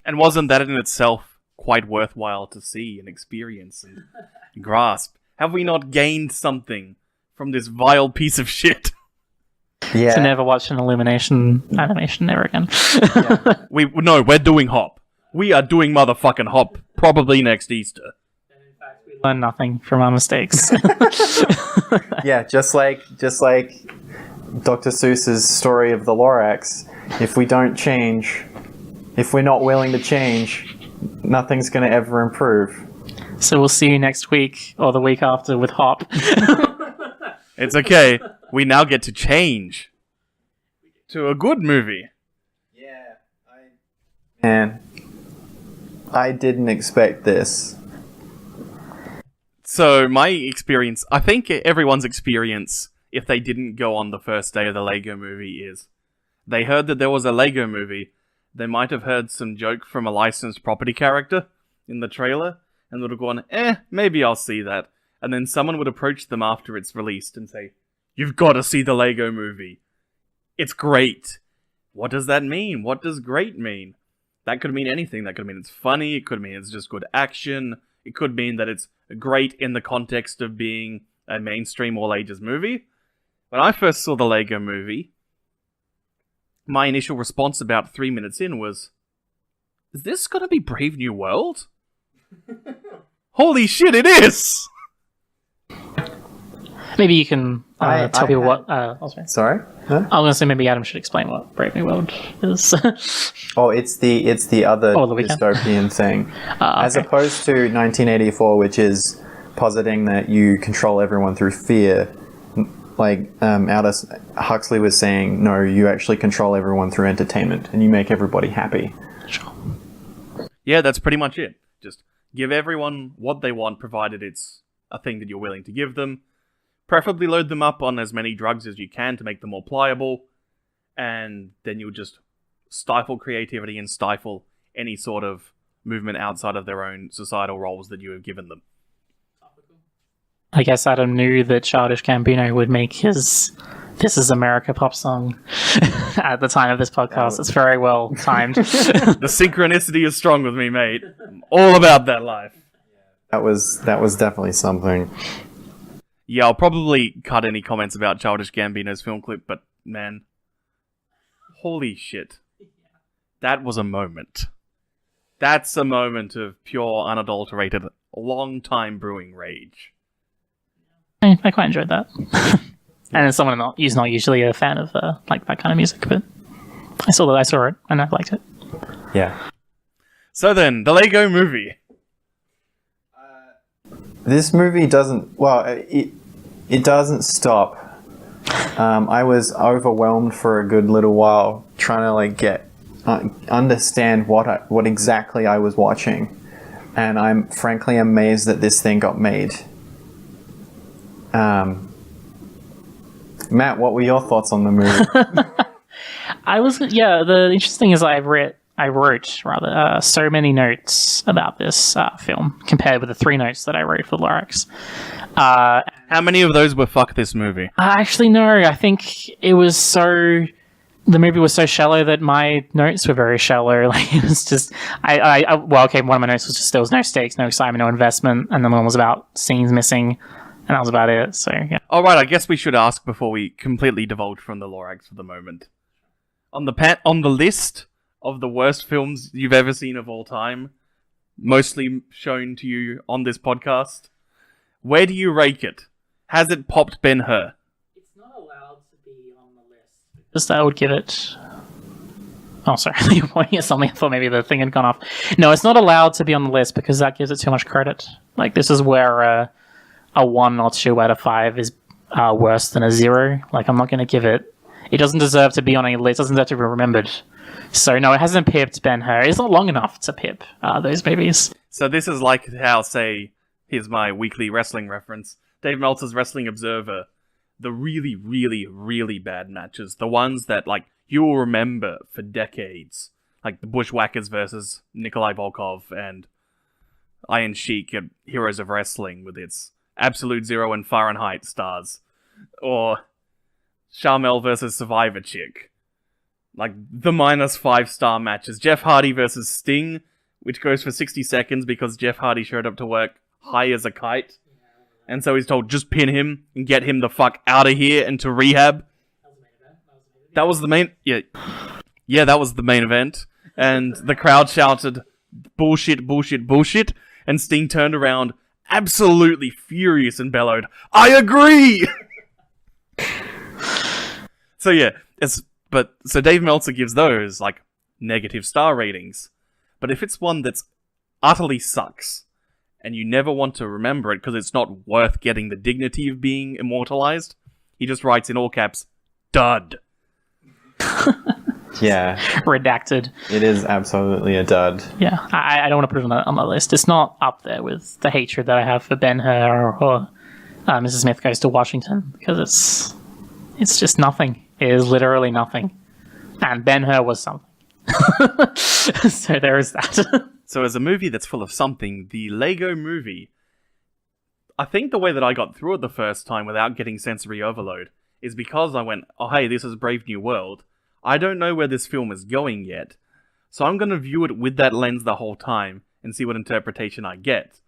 Speaker 1: wasn't that in itself quite worthwhile to see and experience and grasp? Have we not gained something from this vile piece of shit?
Speaker 2: Yeah.
Speaker 3: To never watch an Illumination animation ever again.
Speaker 2: Yeah.
Speaker 1: We're doing Hop. We are doing motherfucking Hop. Probably next Easter.
Speaker 3: We learn nothing from our mistakes.
Speaker 2: Yeah, just like Dr. Seuss's story of the Lorax. If we don't change, if we're not willing to change, nothing's going to ever improve.
Speaker 3: So we'll see you next week or the week after with Hop.
Speaker 1: It's okay. We now get to change to a good movie.
Speaker 2: Yeah, Man, I didn't expect this.
Speaker 1: So my experience, I think everyone's experience, if they didn't go on the first day of the Lego movie, is they heard that there was a Lego movie. They might have heard some joke from a licensed property character in the trailer, and would have gone, maybe I'll see that. And then someone would approach them after it's released and say, you've got to see the Lego movie. It's great. What does that mean? What does great mean? That could mean anything. That could mean it's funny. It could mean it's just good action. It could mean that it's great in the context of being a mainstream all-ages movie. When I first saw the Lego movie, my initial response about 3 minutes in was, is this gonna be Brave New World? Holy shit, it is!
Speaker 3: Maybe you can tell people what...
Speaker 2: Sorry? Huh?
Speaker 3: I was going to say maybe Adam should explain what Brave New World is.
Speaker 2: Oh, it's the other
Speaker 3: the weekend.
Speaker 2: dystopian thing. As
Speaker 3: okay.
Speaker 2: opposed to 1984, which is positing that you control everyone through fear. Like Aldous Huxley was saying, no, you actually control everyone through entertainment, and you make everybody happy.
Speaker 3: Sure.
Speaker 1: Yeah, that's pretty much it. Just give everyone what they want, provided it's a thing that you're willing to give them. Preferably load them up on as many drugs as you can to make them more pliable, and then you'll just stifle creativity and stifle any sort of movement outside of their own societal roles that you have given them.
Speaker 3: I guess Adam knew that Childish Gambino would make his This Is America pop song at the time of this podcast. It's very well timed.
Speaker 1: The synchronicity is strong with me, mate. I'm all about that life.
Speaker 2: That was definitely something.
Speaker 1: Yeah, I'll probably cut any comments about Childish Gambino's film clip, but man, holy shit. That was a moment. That's a moment of pure, unadulterated, long-time brewing rage.
Speaker 3: I quite enjoyed that. And as someone who's not usually a fan of like that kind of music, but I saw it and I liked it.
Speaker 2: Yeah.
Speaker 1: So then, the Lego movie.
Speaker 2: This movie doesn't... Well, it doesn't stop. I was overwhelmed for a good little while trying to understand what exactly I was watching. And I'm frankly amazed that this thing got made. Matt, what were your thoughts on the movie?
Speaker 3: The interesting is I wrote so many notes about this film compared with the 3 notes that I wrote for Lorax.
Speaker 1: How many of those were fuck this movie?
Speaker 3: Actually, no. I think it was the movie was so shallow that my notes were very shallow. Like, it was just, one of my notes was just there was no stakes, no excitement, no investment, and then one was about scenes missing, and that was about it. So yeah.
Speaker 1: All right, I guess we should ask before we completely divulge from the Lorax for the moment. On the list of the worst films you've ever seen of all time, mostly shown to you on this podcast, where do you rank it? Has it popped Ben-Hur?
Speaker 3: It's not allowed to be on the list. Just I would give it... Oh, sorry. You're pointing at something. I thought maybe the thing had gone off. No, it's not allowed to be on the list because that gives it too much credit. Like, this is where a 1 or 2 out of 5 is worse than a 0. Like, I'm not going to give it... It doesn't deserve to be on a list. It doesn't deserve to be remembered. So, no, it hasn't pipped Ben-Hur. It's not long enough to pip those movies.
Speaker 1: So this is like how, say, here's my weekly wrestling reference, Dave Meltzer's Wrestling Observer, the really, really, really bad matches, the ones that, like, you will remember for decades, like the Bushwhackers versus Nikolai Volkov and Iron Sheik at Heroes of Wrestling with its Absolute Zero and Fahrenheit stars, or Charmel versus Survivor Chick, like the -5-star matches, Jeff Hardy versus Sting, which goes for 60 seconds because Jeff Hardy showed up to work high as a kite, and so he's told, just pin him and get him the fuck out of here and to rehab. That was the main... Yeah, that was the main event. And the crowd shouted, bullshit, bullshit, bullshit. And Sting turned around, absolutely furious, and bellowed, I agree! So yeah, so Dave Meltzer gives those, like, negative star ratings. But if it's one that's utterly sucks, and you never want to remember it because it's not worth getting the dignity of being immortalized, he just writes in all caps, dud.
Speaker 2: Yeah.
Speaker 3: Redacted.
Speaker 2: It is absolutely a dud.
Speaker 3: Yeah, I don't want to put it on the list. It's not up there with the hatred that I have for Ben-Hur or Mrs. Smith Goes to Washington, because it's just nothing. It is literally nothing. And Ben-Hur was something. So there is that.
Speaker 1: So as a movie that's full of something, the Lego Movie, I think the way that I got through it the first time without getting sensory overload is because I went, oh hey, this is Brave New World. I don't know where this film is going yet, so I'm going to view it with that lens the whole time and see what interpretation I get.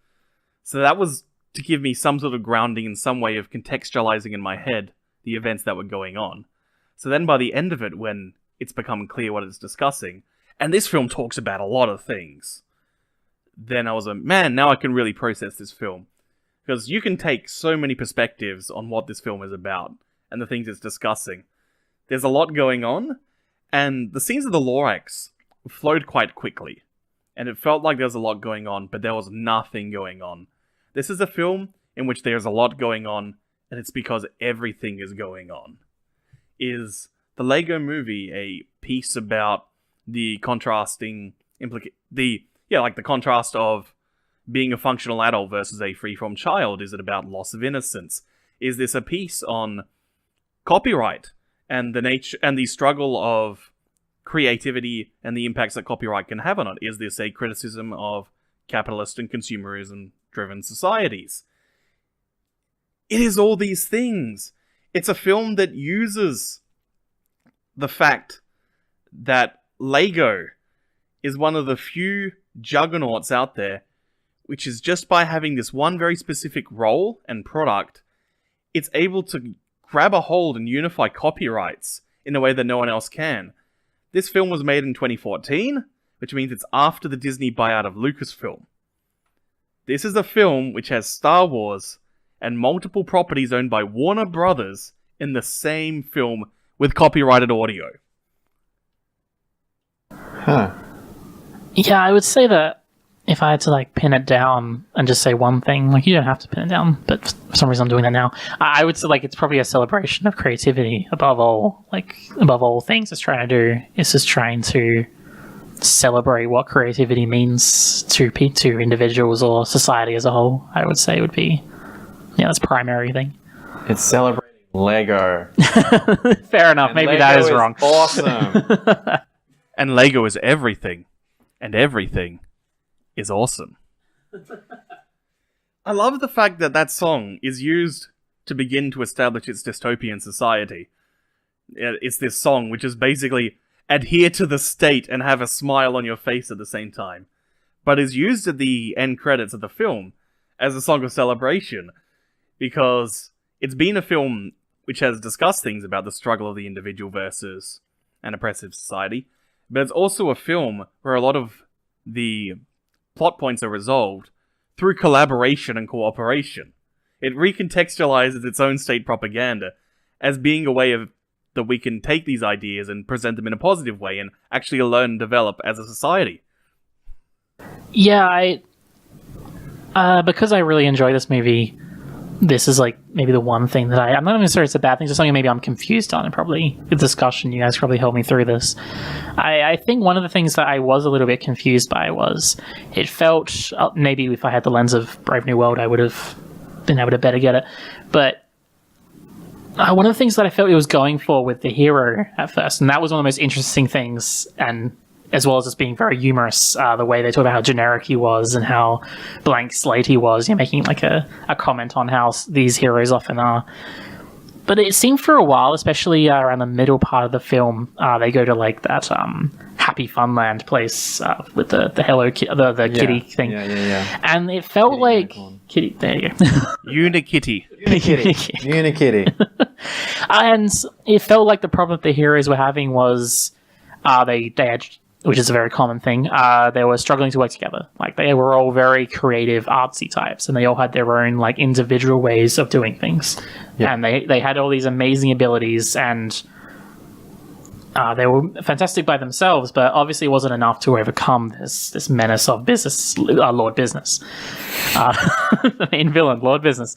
Speaker 1: So that was to give me some sort of grounding and some way of contextualizing in my head the events that were going on. So then by the end of it, when it's become clear what it's discussing, and this film talks about a lot of things, then I was like, man, now I can really process this film. Because you can take so many perspectives on what this film is about and the things it's discussing. There's a lot going on, and the scenes of the Lorax flowed quite quickly. And it felt like there was a lot going on, but there was nothing going on. This is a film in which there's a lot going on, and it's because everything is going on. Is the Lego Movie a piece about the contrasting the contrast of being a functional adult versus a free-form child? Is it about loss of innocence? Is this a piece on copyright and the nature and the struggle of creativity and the impacts that copyright can have on it? Is this a criticism of capitalist and consumerism-driven societies? It is all these things. It's a film that uses the fact that Lego is one of the few juggernauts out there which is just by having this one very specific role and product, it's able to grab a hold and unify copyrights in a way that no one else can. This film was made in 2014, which means it's after the Disney buyout of Lucasfilm. This is a film which has Star Wars and multiple properties owned by Warner Brothers in the same film with copyrighted audio.
Speaker 2: Huh.
Speaker 3: Yeah, I would say that if I had to pin it down and just say one thing, you don't have to pin it down, but for some reason I'm doing that now. I would say it's probably a celebration of creativity above all. Above all things it's trying to do. It's just trying to celebrate what creativity means to individuals or society as a whole. I would say would be, that's the primary thing.
Speaker 2: It's celebrating Lego.
Speaker 3: Fair enough.
Speaker 2: And
Speaker 3: maybe
Speaker 2: Lego
Speaker 3: that is wrong.
Speaker 2: Awesome.
Speaker 1: And Lego is everything. And everything is awesome. I love the fact that that song is used to begin to establish its dystopian society. It's this song which is basically adhere to the state and have a smile on your face at the same time, but is used at the end credits of the film as a song of celebration, because it's been a film which has discussed things about the struggle of the individual versus an oppressive society, but it's also a film where a lot of the plot points are resolved through collaboration and cooperation. It recontextualizes its own state propaganda as being a way of that we can take these ideas and present them in a positive way and actually learn and develop as a society.
Speaker 3: Yeah, because I really enjoy this movie, this is like maybe the one thing that I'm not even sure it's a bad thing, it's just something maybe I'm confused on, and probably the discussion, you guys probably helped me through this. I think one of the things that I was a little bit confused by was it felt, maybe if I had the lens of Brave New World, I would have been able to better get it, but one of the things that I felt it was going for with the hero at first, and that was one of the most interesting things, and as well as just being very humorous, the way they talk about how generic he was and how blank slate he was, making like a comment on how these heroes often are. But it seemed for a while, especially around the middle part of the film, they go to like that Happy Funland place with the Hello the kitty thing.
Speaker 2: Yeah.
Speaker 3: And it felt kitty like... Unicorn. Kitty, there you go.
Speaker 1: Unikitty.
Speaker 2: Unikitty.
Speaker 3: And it felt like the problem that the heroes were having was they had, which is a very common thing, they were struggling to work together. Like, they were all very creative, artsy types, and they all had their own like individual ways of doing things. Yeah. And they had all these amazing abilities, and they were fantastic by themselves, but obviously it wasn't enough to overcome this menace of business, Lord Business. The main villain, Lord Business.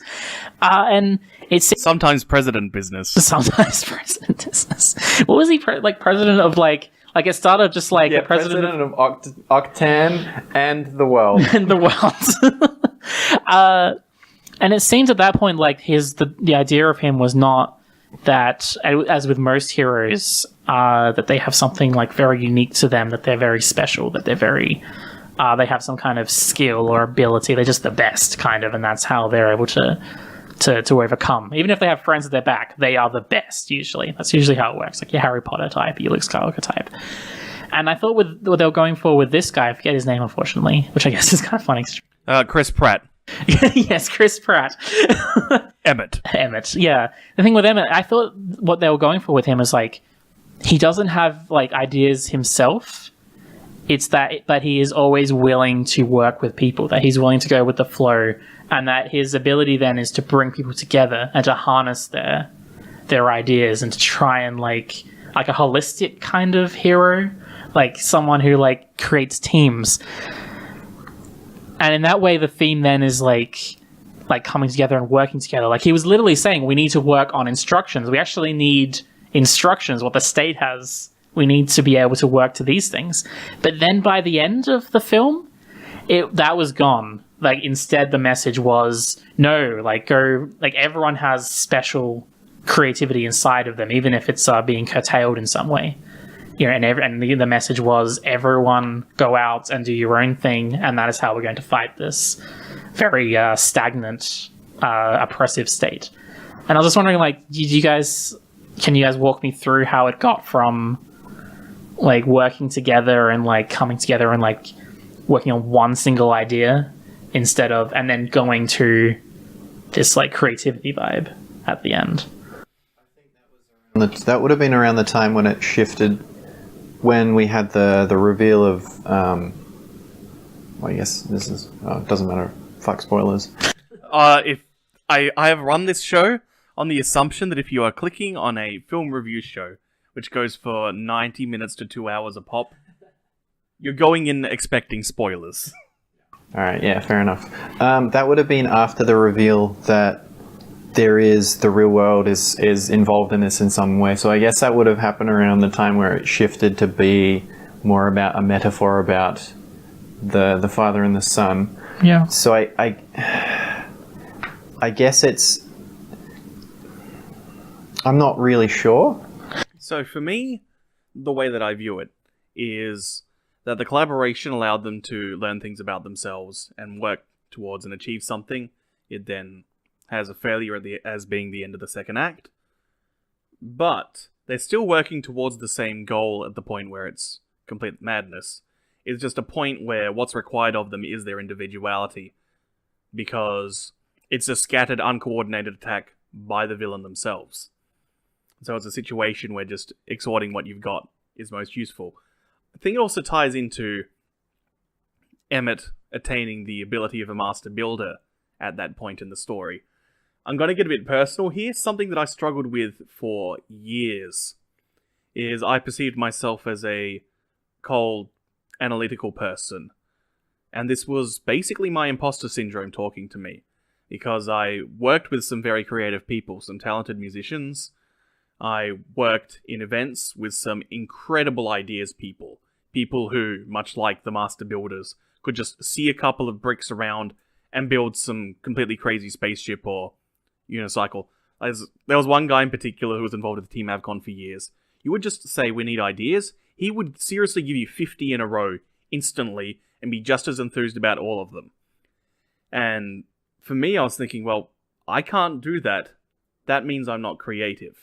Speaker 3: And it's...
Speaker 1: Sometimes President Business.
Speaker 3: Sometimes President Business. What was he, president of, like it started just like...
Speaker 2: Yeah, president of Octan and the world.
Speaker 3: And the world. And it seems at that point like the idea of him was not that, as with most heroes, that they have something like very unique to them, that they're very special, that they're very... they have some kind of skill or ability. They're just the best, kind of, and that's how they're able to overcome. Even if they have friends at their back, they are the best, usually. That's usually how it works. Like your Harry Potter type, your Luke Skywalker type. And I thought with what they were going for with this guy, I forget his name, unfortunately, which I guess is kind of funny.
Speaker 1: Chris Pratt.
Speaker 3: Yes, Chris Pratt.
Speaker 1: Emmett,
Speaker 3: yeah. The thing with Emmett, I thought what they were going for with him is, like, he doesn't have, like, ideas himself. It's that, but he is always willing to work with people, that he's willing to go with the flow, and that his ability then is to bring people together and to harness their ideas and to try and like a holistic kind of hero, like someone who like creates teams. And in that way, the theme then is like coming together and working together. Like, he was literally saying, we need to work on instructions. We actually need instructions, what the state has. We need to be able to work to these things. But then by the end of the film, that was gone. Like, instead the message was, no, like, go, like, everyone has special creativity inside of them, even if it's being curtailed in some way. And the message was, everyone go out and do your own thing, and that is how we're going to fight this very stagnant, oppressive state. And I was just wondering, like, can you guys walk me through how it got from, like, working together and, like, coming together and, like, working on one single idea instead of, and then going to this, like, creativity vibe at the end?
Speaker 2: I think that would have been around the time when it shifted, when we had the reveal of, well, I guess this is, it doesn't matter, fuck spoilers.
Speaker 1: If I have run this show on the assumption that if you are clicking on a film review show, which goes for 90 minutes to 2 hours a pop, you're going in expecting spoilers.
Speaker 2: Alright, yeah, fair enough. That would have been after the reveal that the real world is involved in this in some way. So I guess that would have happened around the time where it shifted to be more about a metaphor about the father and the son.
Speaker 3: Yeah.
Speaker 2: So I guess I'm not really sure.
Speaker 1: So for me, the way that I view it is that the collaboration allowed them to learn things about themselves and work towards and achieve something. It then has a failure as being the end of the second act. But they're still working towards the same goal at the point where it's complete madness. It's just a point where what's required of them is their individuality, because it's a scattered, uncoordinated attack by the villain themselves. So it's a situation where just exhorting what you've got is most useful. I think it also ties into Emmett attaining the ability of a master builder at that point in the story. I'm going to get a bit personal here. Something that I struggled with for years is I perceived myself as a cold, analytical person. And this was basically my imposter syndrome talking to me. because I worked with some very creative people, some talented musicians. I worked in events with some incredible ideas people. People who, much like the master builders, could just see a couple of bricks around and build some completely crazy spaceship or unicycle. There was one guy in particular who was involved with Team Avcon for years. You would just say, we need ideas. He would seriously give you 50 in a row instantly and be just as enthused about all of them. And for me, I was thinking, well, I can't do that. That means I'm not creative.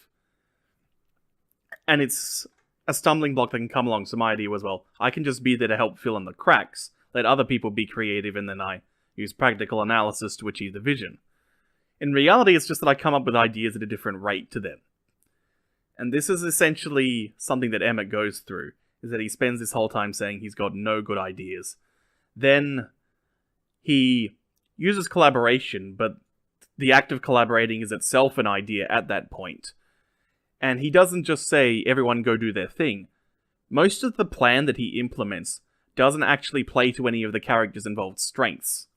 Speaker 1: And it's a stumbling block that can come along. So my idea was, well, I can just be there to help fill in the cracks, let other people be creative, and then I use practical analysis to achieve the vision. In reality, it's just that I come up with ideas at a different rate to them. And this is essentially something that Emmett goes through, is that he spends this whole time saying he's got no good ideas. Then he uses collaboration, but the act of collaborating is itself an idea at that point. And he doesn't just say, everyone go do their thing. Most of the plan that he implements doesn't actually play to any of the characters' involved strengths.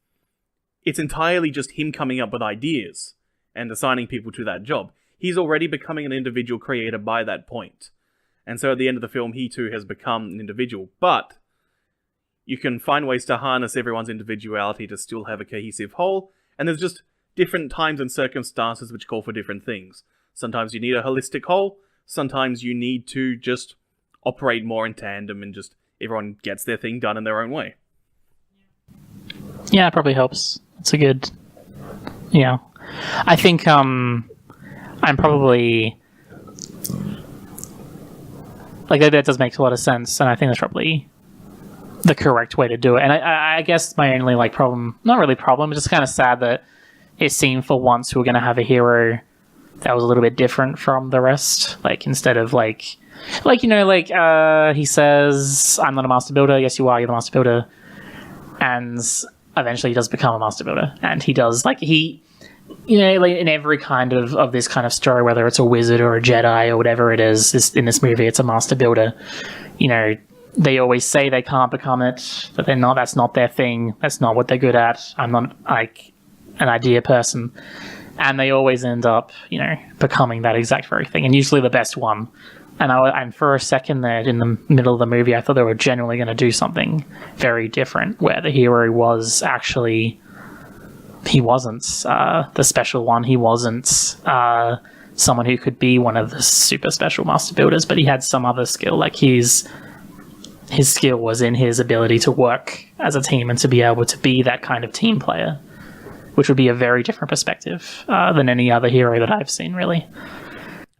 Speaker 1: It's entirely just him coming up with ideas and assigning people to that job. He's already becoming an individual creator by that point. And so at the end of the film, he too has become an individual. But you can find ways to harness everyone's individuality to still have a cohesive whole, and there's just different times and circumstances which call for different things. Sometimes you need a holistic whole, sometimes you need to just operate more in tandem and just everyone gets their thing done in their own way.
Speaker 3: Yeah, it probably helps. It's a good... Yeah. I think I'm probably... Like, that does make a lot of sense, and I think that's probably the correct way to do it. And I guess my only, like, problem... Not really problem, it's just kind of sad that it seemed for once we were going to have a hero that was a little bit different from the rest. Like, instead of, he says, I'm not a master builder. Yes, you are. You're the master builder. And eventually he does become a master builder. And he does, in every kind of this kind of story, whether it's a wizard or a Jedi or whatever it is in this movie, it's a master builder. They always say they can't become it, that they're not, that's not their thing. That's not what they're good at. I'm not, an idea person. And they always end up, becoming that exact very thing. And usually the best one. And for a second there, in the middle of the movie, I thought they were genuinely going to do something very different, where the hero was actually... He wasn't the special one. He wasn't someone who could be one of the super special master builders, but he had some other skill. Like, his skill was in his ability to work as a team and to be able to be that kind of team player, which would be a very different perspective than any other hero that I've seen, really.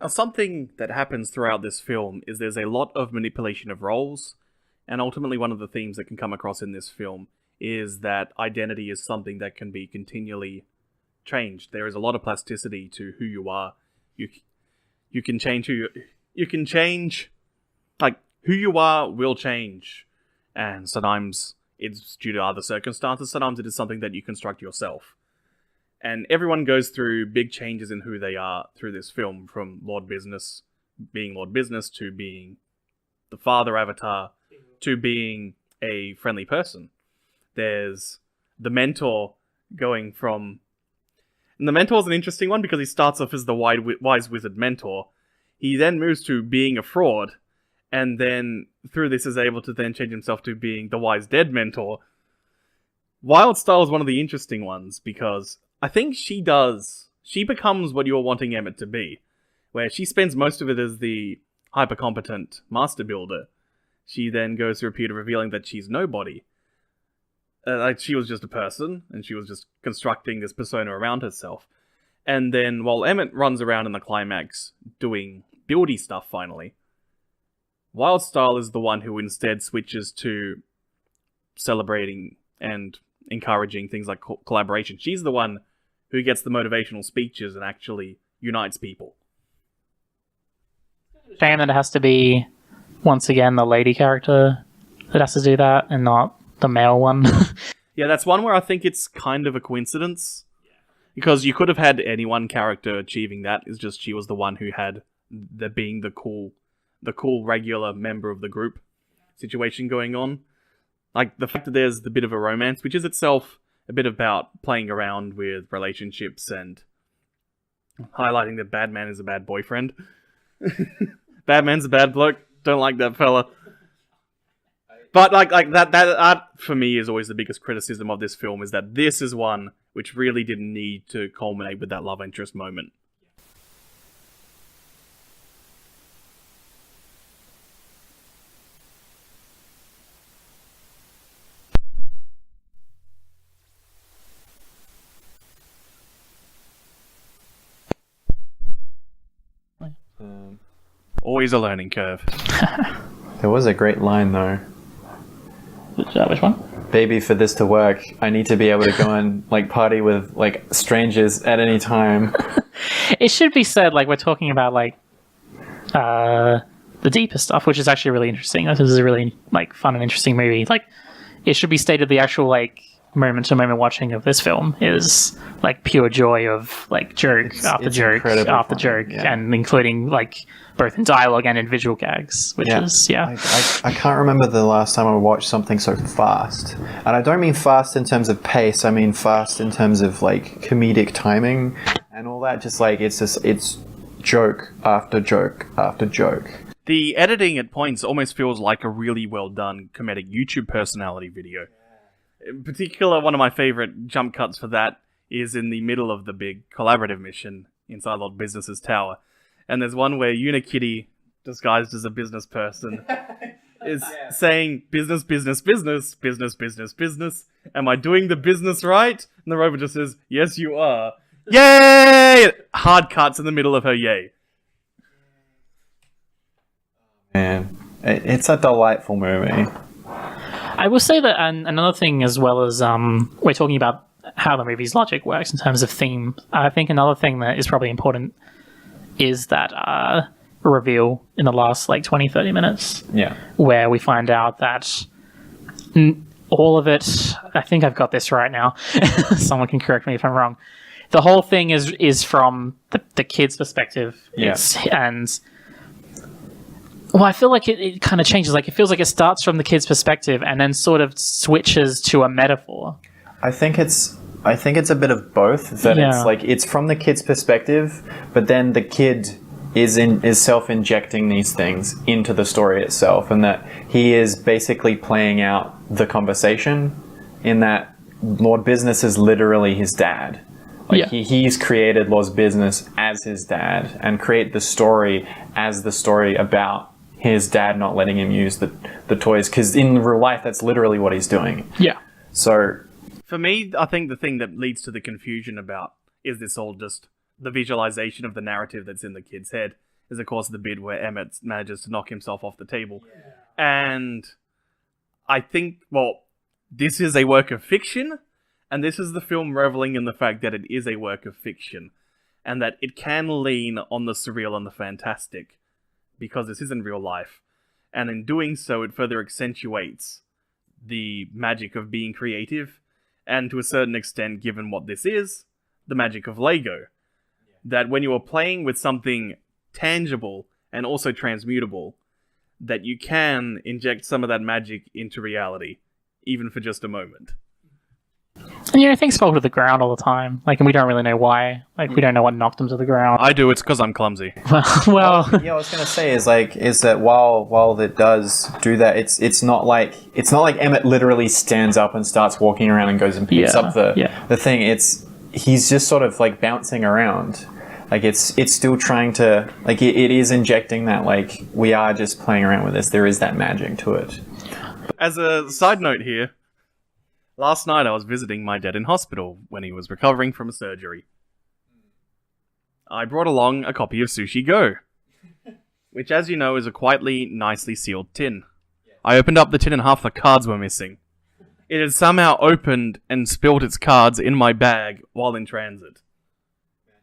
Speaker 1: Now, something that happens throughout this film is there's a lot of manipulation of roles, and ultimately one of the themes that can come across in this film is that identity is something that can be continually changed. There is a lot of plasticity to who you are. You can change who you are will change, and sometimes it's due to other circumstances, sometimes it is something that you construct yourself. And everyone goes through big changes in who they are through this film, from being Lord Business, to being the father avatar, to being a friendly person. There's the mentor going from... And the mentor's an interesting one because he starts off as the wise wizard mentor. He then moves to being a fraud, and then through this is able to then change himself to being the wise dead mentor. Wildstyle is one of the interesting ones because I think she becomes what you're wanting Emmett to be, where she spends most of it as the hyper-competent master builder. She then goes through a period of revealing that she's nobody. She was just a person, and she was just constructing this persona around herself. And then, while Emmett runs around in the climax doing buildy stuff finally, Wildstyle is the one who instead switches to celebrating and encouraging things like collaboration. She's the one who gets the motivational speeches and actually unites people.
Speaker 3: Shame that it has to be, once again, the lady character that has to do that, and not the male one.
Speaker 1: Yeah, that's one where I think it's kind of a coincidence. Because you could have had any one character achieving that, it's just she was the one who had being the cool regular member of the group situation going on. Like, the fact that there's the bit of a romance, which is itself a bit about playing around with relationships and highlighting that bad man is a bad boyfriend. Bad man's a bad bloke. Don't like that fella. But like that art for me is always the biggest criticism of this film, is that this is one which really didn't need to culminate with that love interest moment. Always a learning curve.
Speaker 2: There was a great line though.
Speaker 3: Which one?
Speaker 2: Baby, for this to work, I need to be able to go and like party with like strangers at any time.
Speaker 3: It should be said, like, we're talking about like the deeper stuff, which is actually really interesting. This is a really like fun and interesting movie. Like, it should be stated the actual like moment to moment watching of this film is like pure joy of like joke after joke after joke, and including like both in dialogue and in visual gags, which is
Speaker 2: I can't remember the last time I watched something so fast, and I don't mean fast in terms of pace, I mean fast in terms of like comedic timing and all that. Just like it's joke after joke after joke.
Speaker 1: The editing at points almost feels like a really well done comedic YouTube personality video. In particular, one of my favorite jump cuts for that is in the middle of the big collaborative mission inside Lord Business's tower. And there's one where Unikitty, disguised as a business person, is saying, business, business, business, business, business, business. Am I doing the business right? And the robot just says, yes, you are. Yay! Hard cuts in the middle of her yay.
Speaker 2: Man, it's a delightful movie.
Speaker 3: I will say that, and another thing as well as we're talking about how the movie's logic works in terms of theme. I think another thing that is probably important is that reveal in the last like 20-30 minutes.
Speaker 2: Yeah.
Speaker 3: Where we find out that all of it, I think I've got this right now. Someone can correct me if I'm wrong. The whole thing is from the kid's perspective.
Speaker 2: Yeah.
Speaker 3: Well, I feel like it kind of changes. Like, it feels like it starts from the kid's perspective and then sort of switches to a metaphor.
Speaker 2: I think it's a bit of both. That it's like it's from the kid's perspective, but then the kid is self-injecting these things into the story itself, and that he is basically playing out the conversation. In that Lord Business is literally his dad. Like he's created Lord Business as his dad, and create the story as the story about his dad not letting him use the toys, because in real life that's literally what he's doing.
Speaker 3: Yeah.
Speaker 2: So
Speaker 1: for me, I think the thing that leads to the confusion about is this all just the visualization of the narrative that's in the kid's head is, of course, the bit where Emmett manages to knock himself off the table. And I think, well, this is a work of fiction, and this is the film reveling in the fact that it is a work of fiction, and that it can lean on the surreal and the fantastic, because this isn't real life. And in doing so, it further accentuates the magic of being creative, and to a certain extent, given what this is, the magic of Lego. That when you are playing with something tangible and also transmutable, that you can inject some of that magic into reality, even for just a moment.
Speaker 3: And things fall to the ground all the time. Like, and we don't really know why. Like, we don't know what knocked them to the ground.
Speaker 1: I do. It's because I'm clumsy.
Speaker 3: Well,
Speaker 2: yeah, I was gonna say is that while it does do that, it's not like Emmett literally stands up and starts walking around and goes and picks up the thing. He's just sort of like bouncing around. Like it's still trying to, like, it is injecting that, like, we are just playing around with this. There is that magic to it.
Speaker 1: As a side note here, last night I was visiting my dad in hospital when he was recovering from a surgery. I brought along a copy of Sushi Go, which, as you know, is a quietly, nicely sealed tin. I opened up the tin and half the cards were missing. It had somehow opened and spilled its cards in my bag while in transit.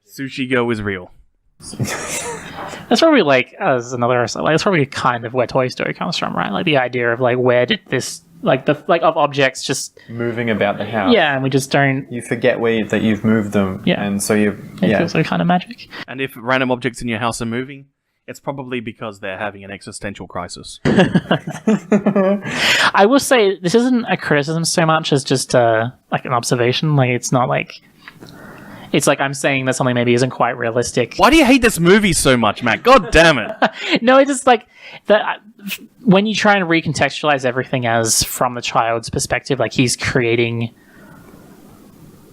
Speaker 1: Sushi Go is real.
Speaker 3: That's probably like, as another, like, that's probably kind of where Toy Story comes from, right? Like the idea of like, where did this, like, the like of objects just
Speaker 2: moving about the house?
Speaker 3: Yeah, and we just don't.
Speaker 2: You forget that you've moved them.
Speaker 3: Yeah,
Speaker 2: and so
Speaker 3: it feels like kind of magic.
Speaker 1: And if random objects in your house are moving, it's probably because they're having an existential crisis.
Speaker 3: I will say this isn't a criticism so much as just like an observation. Like it's not like it's like I'm saying that something maybe isn't quite realistic.
Speaker 1: Why do you hate this movie so much, Matt? God damn it!
Speaker 3: No, it's just like that when you try and recontextualize everything as from the child's perspective, like he's creating.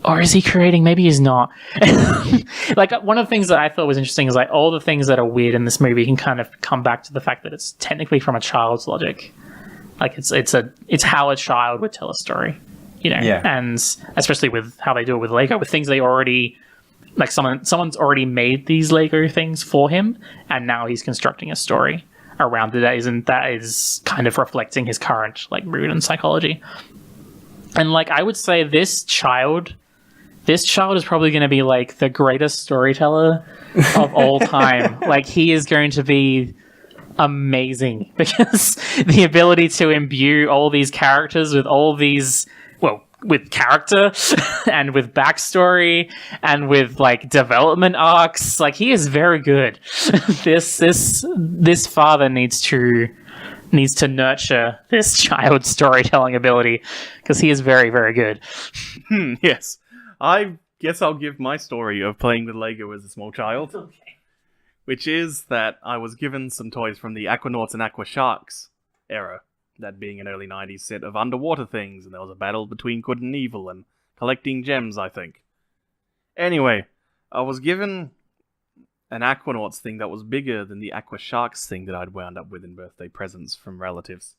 Speaker 3: Or is he creating? Maybe he's not. Like, one of the things that I thought was interesting is, like, all the things that are weird in this movie can kind of come back to the fact that it's technically from a child's logic. Like, it's how a child would tell a story, you know?
Speaker 2: Yeah.
Speaker 3: And especially with how they do it with Lego, with things they already... Like, someone's already made these Lego things for him, and now he's constructing a story around it that is kind of reflecting his current, like, mood and psychology. And, like, I would say this child is probably going to be like the greatest storyteller of all time. Like he is going to be amazing because the ability to imbue all these characters with all these, well, with character and with backstory and with like development arcs, like he is very good. This father needs to nurture this child's storytelling ability because he is very, very good.
Speaker 1: Yes. I guess I'll give my story of playing with Lego as a small child.
Speaker 3: Okay.
Speaker 1: Which is that I was given some toys from the Aquanauts and Aqua Sharks era. That being an early 90s set of underwater things, and there was a battle between good and evil, and collecting gems, I think. Anyway, I was given an Aquanauts thing that was bigger than the Aqua Sharks thing that I'd wound up with in birthday presents from relatives.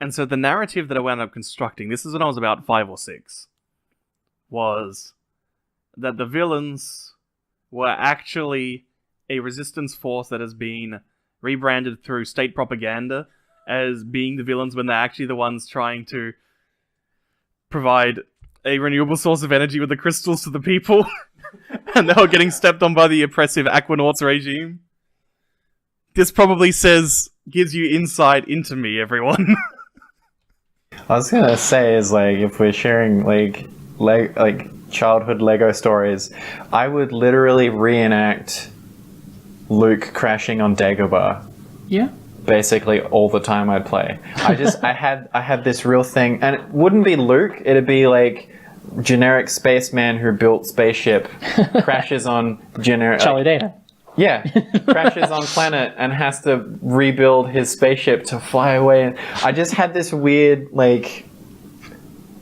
Speaker 1: And so the narrative that I wound up constructing, this is when I was about 5 or 6, was that the villains were actually a resistance force that has been rebranded through state propaganda as being the villains when they're actually the ones trying to provide a renewable source of energy with the crystals to the people. And they were getting stepped on by the oppressive Aquanauts regime. This probably gives you insight into me, everyone.
Speaker 2: I was gonna say is like if we're sharing like childhood Lego stories, I would literally reenact Luke crashing on Dagobah.
Speaker 3: Yeah.
Speaker 2: Basically all the time I'd play. I had this real thing, and it wouldn't be Luke, it'd be like generic spaceman who built spaceship crashes on generic
Speaker 3: Charlie Data.
Speaker 2: Yeah, crashes on planet and has to rebuild his spaceship to fly away. And I just had this weird like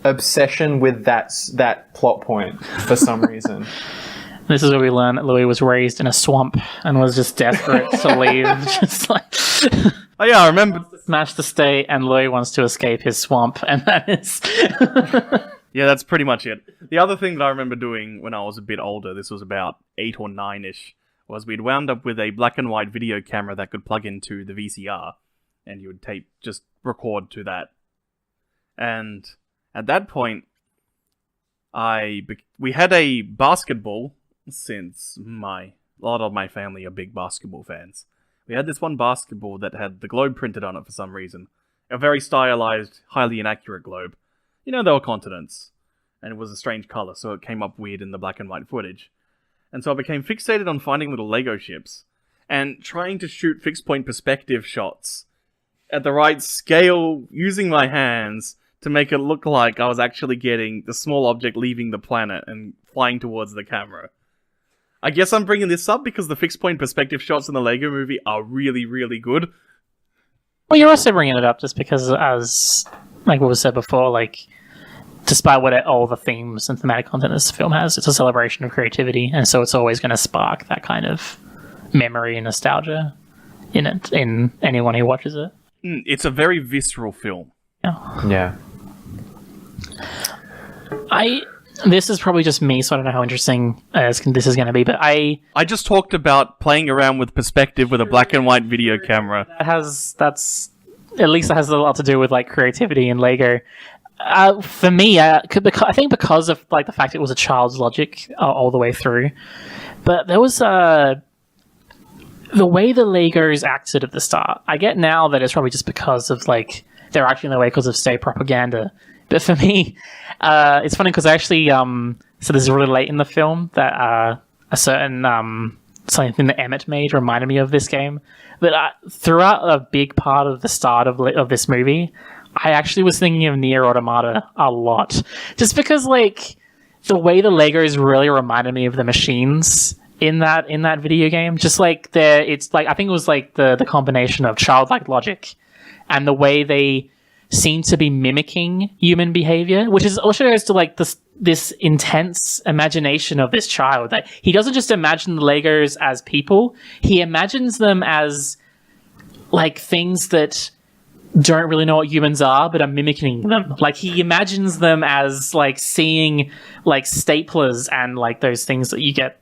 Speaker 2: obsession with that plot point for some reason.
Speaker 3: This is where we learn that Louis was raised in a swamp and was just desperate to leave. Just like
Speaker 1: Oh yeah, I remember.
Speaker 3: Smash the state, and Louis wants to escape his swamp, and that is.
Speaker 1: Yeah, that's pretty much it. The other thing that I remember doing when I was a bit older, this was about 8 or 9-ish, was we'd wound up with a black and white video camera that could plug into the VCR, and you would just record to that. And at that point, we had a basketball, since a lot of my family are big basketball fans. We had this one basketball that had the globe printed on it for some reason. A very stylized, highly inaccurate globe. You know, there were continents, and it was a strange color, so it came up weird in the black and white footage. And so I became fixated on finding little Lego ships, and trying to shoot fixed point perspective shots at the right scale, using my hands to make it look like I was actually getting the small object leaving the planet and flying towards the camera. I guess I'm bringing this up because the fixed point perspective shots in the Lego movie are really, really good.
Speaker 3: Well, you're also bringing it up just because, as like what was said before, like despite all the themes and thematic content this film has, it's a celebration of creativity, and so it's always going to spark that kind of memory and nostalgia in anyone who watches it.
Speaker 1: It's a very visceral film.
Speaker 2: Yeah.
Speaker 3: This is probably just me, so I don't know how interesting this is going to be, but I
Speaker 1: just talked about playing around with perspective with a black and white video camera.
Speaker 3: That has a lot to do with like creativity in Lego. For me, I think because of like the fact it was a child's logic all the way through, but there was the way the Legos acted at the start. I get now that it's probably just because of like they're acting that way because of state propaganda. But for me, it's funny because I actually, so this is really late in the film that a certain something that Emmett made reminded me of this game. That throughout a big part of the start of this movie, I actually was thinking of Nier Automata a lot, just because like the way the Legos really reminded me of the machines in that video game. Just like it's like I think it was like the combination of childlike logic and the way they seem to be mimicking human behavior, which is also goes to like this intense imagination of this child. That he doesn't just imagine the Legos as people; he imagines them as like things that don't really know what humans are, but are mimicking them. Like he imagines them as like seeing like staplers and like those things that you get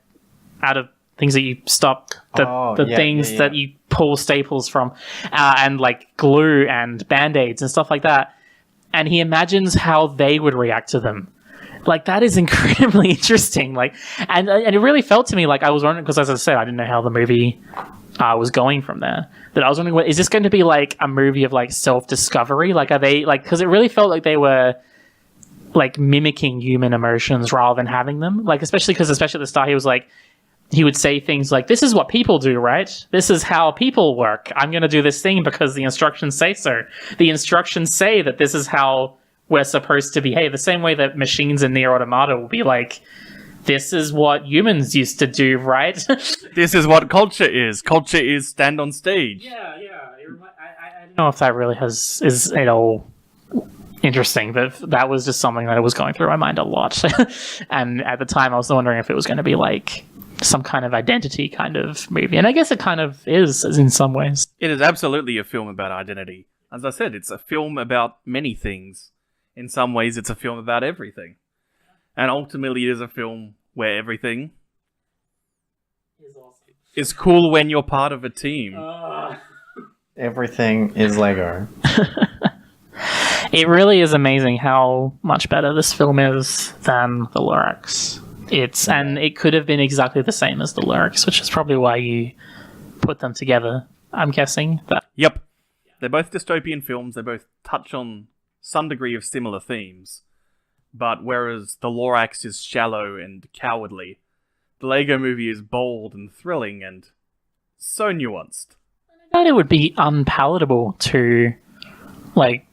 Speaker 3: out of things that you stop things that you pull staples from, and like glue and band-aids and stuff like that. And he imagines how they would react to them. Like that is incredibly interesting. Like, and it really felt to me like I was wondering, because as I said, I didn't know how the movie was going from there. That I was wondering, is this going to be like a movie of like self-discovery? Like, are they like, because it really felt like they were like mimicking human emotions rather than having them. Like, especially at the start, he would say things like, "This is what people do, right? This is how people work. I'm going to do this thing because the instructions say so. The instructions say that this is how we're supposed to behave." The same way that machines in Nier Automata will be like, "This is what humans used to do, right?"
Speaker 1: This is what culture is. Culture is stand on stage.
Speaker 3: Yeah. I don't know if that really is at all interesting, but that was just something that was going through my mind a lot. And at the time, I was wondering if it was going to be like some kind of identity kind of movie. And I guess it kind of is in some ways.
Speaker 1: It is absolutely a film about identity. As I said, it's a film about many things. In some ways, it's a film about everything. And ultimately, it is a film where everything is cool when you're part of a team.
Speaker 2: Everything is Lego.
Speaker 3: It really is amazing how much better this film is than the Lorax. And it could have been exactly the same as the Lorax, which is probably why you put them together, I'm guessing.
Speaker 1: Yep. They're both dystopian films. They both touch on some degree of similar themes. But whereas the Lorax is shallow and cowardly, the Lego Movie is bold and thrilling and so nuanced.
Speaker 3: I thought it would be unpalatable to, like,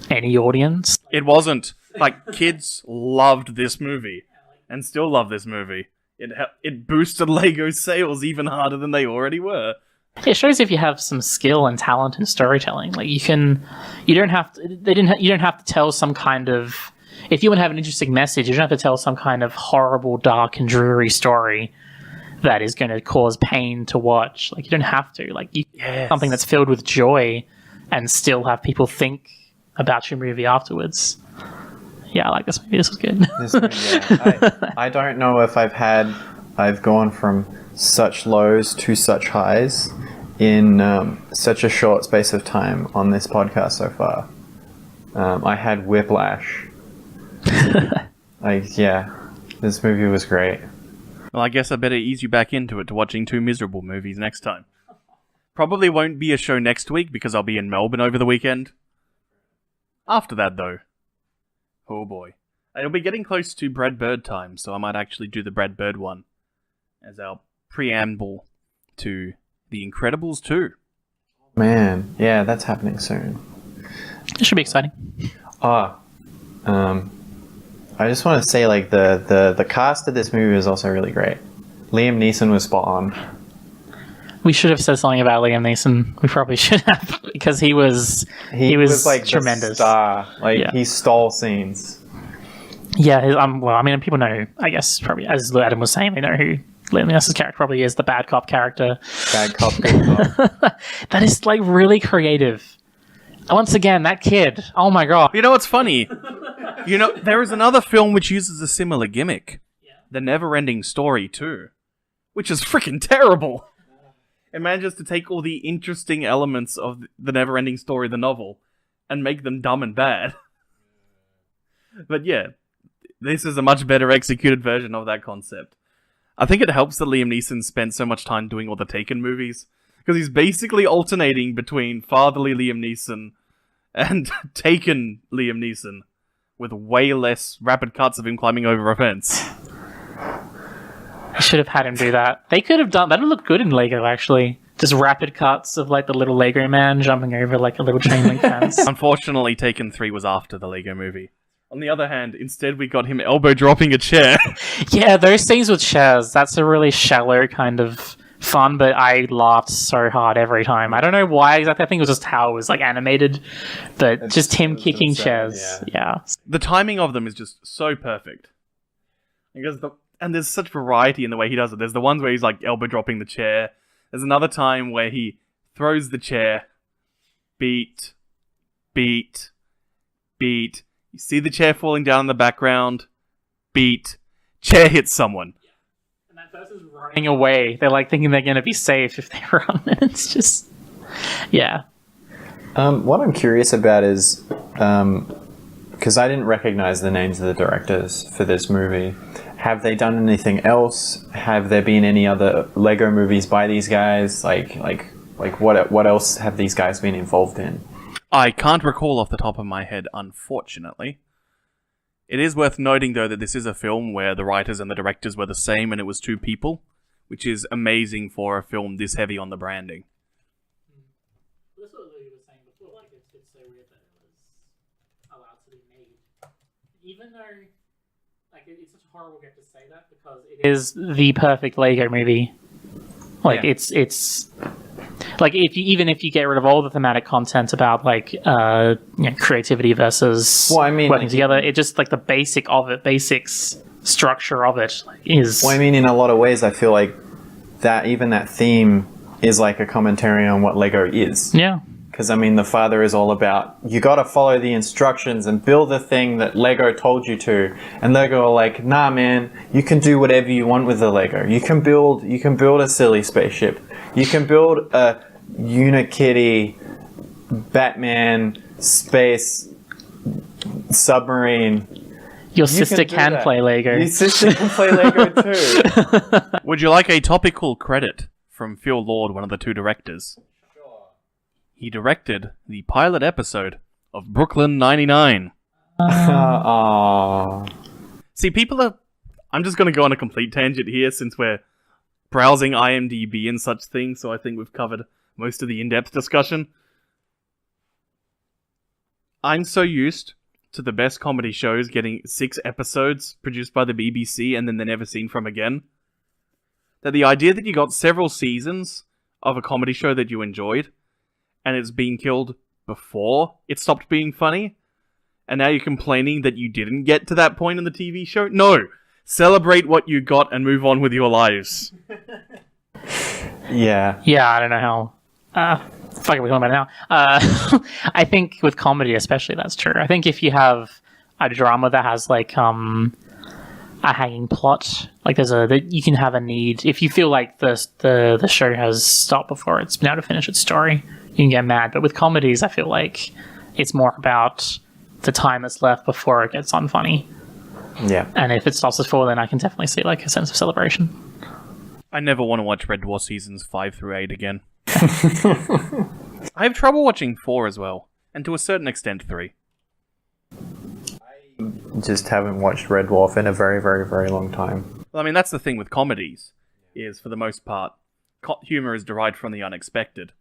Speaker 3: any audience.
Speaker 1: It wasn't. Like, kids loved this movie. And still love this movie. It boosted Lego's sales even harder than they already were.
Speaker 3: It shows if you have some skill and talent in storytelling. Like you don't have to tell some kind of. If you want to have an interesting message, you don't have to tell some kind of horrible, dark, and dreary story that is going to cause pain to watch. Like you don't have to. Like something that's filled with joy, and still have people think about your movie afterwards. Yeah, I like this movie. This was good.
Speaker 2: I don't know if I've gone from such lows to such highs in such a short space of time on this podcast so far. I had whiplash. This movie was great.
Speaker 1: Well, I guess I better ease you back into it to watching two miserable movies next time. Probably won't be a show next week because I'll be in Melbourne over the weekend. After that, though. Oh boy. It'll be getting close to Brad Bird time, so I might actually do the Brad Bird one as our preamble to The Incredibles 2.
Speaker 2: Man, yeah, that's happening soon.
Speaker 3: It should be exciting.
Speaker 2: I just want to say, like, the cast of this movie was also really great. Liam Neeson was spot on.
Speaker 3: We should have said something about Liam Neeson. We probably should have, because he was like tremendous.
Speaker 2: The star. He stole scenes.
Speaker 3: Yeah, well, I mean, people know. I guess probably, as Adam was saying, they know who Liam Neeson's character probably is. The bad cop character.
Speaker 2: Bad cop, good cop.
Speaker 3: That is like really creative. Once again, that kid. Oh my god.
Speaker 1: You know what's funny? There is another film which uses a similar gimmick. Yeah. The Never-Ending Story 2. Which is freaking terrible. It manages to take all the interesting elements of the Never-Ending Story, the novel, and make them dumb and bad. But yeah, this is a much better executed version of that concept. I think it helps that Liam Neeson spent so much time doing all the Taken movies, because he's basically alternating between fatherly Liam Neeson and Taken Liam Neeson, with way less rapid cuts of him climbing over a fence.
Speaker 3: Should have had him do that. They could have done that. Would look good in Lego, actually. Just rapid cuts of like the little Lego man jumping over like a little chain link fence.
Speaker 1: Unfortunately, Taken 3 was after the Lego movie. On the other hand, instead we got him elbow dropping a chair.
Speaker 3: Yeah, those scenes with chairs, that's a really shallow kind of fun, but I laughed so hard every time. I don't know why exactly. I think it was just how it was like animated, but just him kicking chairs. Yeah.
Speaker 1: The timing of them is just so perfect. And there's such variety in the way he does it. There's the ones where he's like elbow dropping the chair. There's another time where he throws the chair. Beat. Beat. Beat. You see the chair falling down in the background. Beat. Chair hits someone.
Speaker 3: And that person's running away. They're like thinking they're going to be safe if they run. It's just... Yeah.
Speaker 2: What I'm curious about is... because I didn't recognize the names of the directors for this movie. Have they done anything else? Have there been any other Lego movies by these guys? Like what else have these guys been involved in?
Speaker 1: I can't recall off the top of my head, unfortunately. It is worth noting, though, that this is a film where the writers and the directors were the same and it was two people, which is amazing for a film this heavy on the branding.
Speaker 3: That's what Louis was saying before. Like, it's so weird that it was allowed to be made. Even though... Like, it's such a horrible gift to say that because it is the perfect Lego movie. Like,
Speaker 1: Yeah.
Speaker 3: it's like if you get rid of all the thematic content about like creativity versus working together, it just like the basics structure of it is.
Speaker 2: Well, I mean, in a lot of ways, I feel like that theme is like a commentary on what Lego is.
Speaker 3: Yeah.
Speaker 2: Because, I mean, the father is all about, you got to follow the instructions and build the thing that Lego told you to. And Lego are like, nah, man, you can do whatever you want with the Lego. You can build a silly spaceship. You can build a Unikitty, Batman, space, submarine.
Speaker 3: Your sister can play Lego.
Speaker 2: Your sister can play Lego too.
Speaker 1: Would you like a topical credit from Phil Lord, one of the two directors? He directed the pilot episode of Brooklyn 99. See, people are... I'm just going to go on a complete tangent here since we're browsing IMDb and such things, so I think we've covered most of the in-depth discussion. I'm so used to the best comedy shows getting 6 episodes produced by the BBC and then they're never seen from again, that the idea that you got several seasons of a comedy show that you enjoyed and it's being killed before it stopped being funny, and now you're complaining that you didn't get to that point in the TV show? No! Celebrate what you got and move on with your lives.
Speaker 2: Yeah.
Speaker 3: Yeah, I don't know how... fuck are we talking about now? I think with comedy especially, that's true. I think if you have a drama that has like a hanging plot, like you can have a need. If you feel like the show has stopped before it's been able to finish its story, you can get mad. But with comedies, I feel like it's more about the time that's left before it gets unfunny.
Speaker 2: Yeah.
Speaker 3: And if it stops before, then I can definitely see like a sense of celebration.
Speaker 1: I never want to watch Red Dwarf seasons 5 through 8 again. I have trouble watching 4 as well, and to a certain extent 3.
Speaker 2: I just haven't watched Red Dwarf in a very, very, very long time.
Speaker 1: Well, I mean, that's the thing with comedies, is for the most part, humor is derived from the unexpected.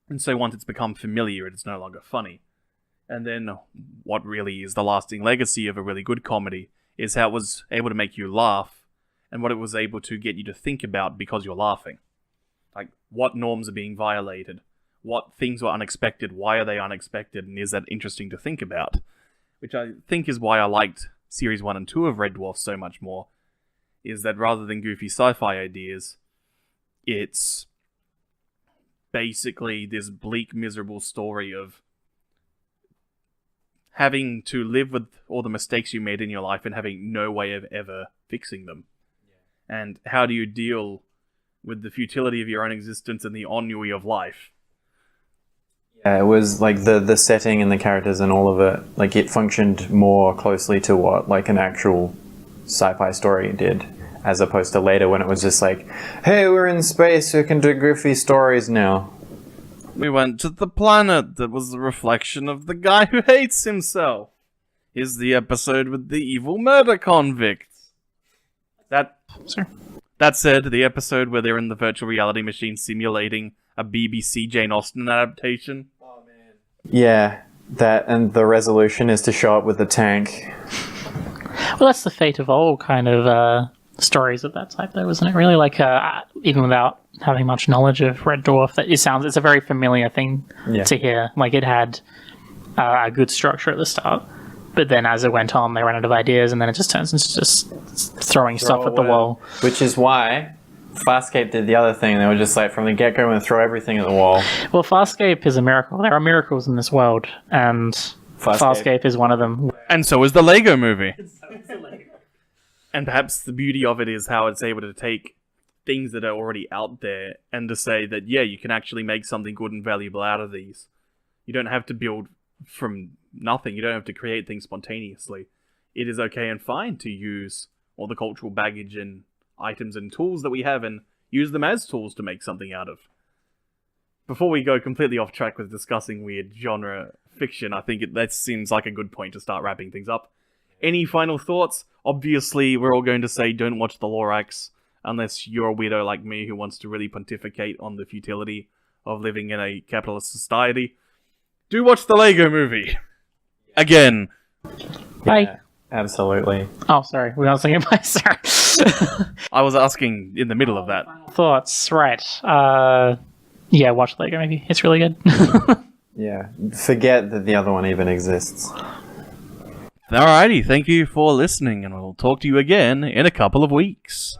Speaker 1: And so once it's become familiar, it's no longer funny. And then what really is the lasting legacy of a really good comedy is how it was able to make you laugh, and what it was able to get you to think about because you're laughing. Like, what norms are being violated? What things were unexpected? Why are they unexpected? And is that interesting to think about? Which I think is why I liked Series 1 and 2 of Red Dwarf so much more, is that rather than goofy sci-fi ideas, it's basically this bleak, miserable story of having to live with all the mistakes you made in your life and having no way of ever fixing them. Yeah. And how do you deal with the futility of your own existence and the ennui of life?
Speaker 2: Yeah, it was like the setting and the characters and all of it, like it functioned more closely to what like an actual sci-fi story did, as opposed to later when it was just like, hey, we're in space, we can do goofy stories now.
Speaker 1: We went to the planet that was the reflection of the guy who hates himself. Here's the episode with the evil murder convicts. That...
Speaker 3: Sure.
Speaker 1: That said, the episode where they're in the virtual reality machine simulating a BBC Jane Austen adaptation.
Speaker 2: Yeah, that, and the resolution is to show up with the tank.
Speaker 3: Well, that's the fate of all kind of stories of that type, though, isn't it? Really, like even without having much knowledge of Red Dwarf, it's a very familiar thing to hear. Like it had a good structure at the start, but then as it went on, they ran out of ideas, and then it just turns into just throwing stuff at the wall. Which
Speaker 2: is why Farscape did the other thing. They were just like from the get-go and throw everything at the wall.
Speaker 3: Well, Farscape is a miracle. There are miracles in this world, and Farscape is one of them.
Speaker 1: And so is the Lego movie. And perhaps the beauty of it is how it's able to take things that are already out there and to say that, yeah, you can actually make something good and valuable out of these. You don't have to build from nothing. You don't have to create things spontaneously. It is okay and fine to use all the cultural baggage and items and tools that we have and use them as tools to make something out of. Before we go completely off track with discussing weird genre fiction, I think that seems like a good point to start wrapping things up. Any final thoughts? Obviously, we're all going to say don't watch the Lorax unless you're a weirdo like me who wants to really pontificate on the futility of living in a capitalist society. Do watch the Lego movie. Again.
Speaker 3: Bye.
Speaker 2: Yeah, absolutely.
Speaker 3: Oh, sorry. We were not saying bye. Sorry.
Speaker 1: I was asking in the middle of that.
Speaker 3: Thoughts, right. Yeah, watch Lego movie. It's really good.
Speaker 2: Yeah. Forget that the other one even exists.
Speaker 1: Alrighty, thank you for listening, and we'll talk to you again in a couple of weeks.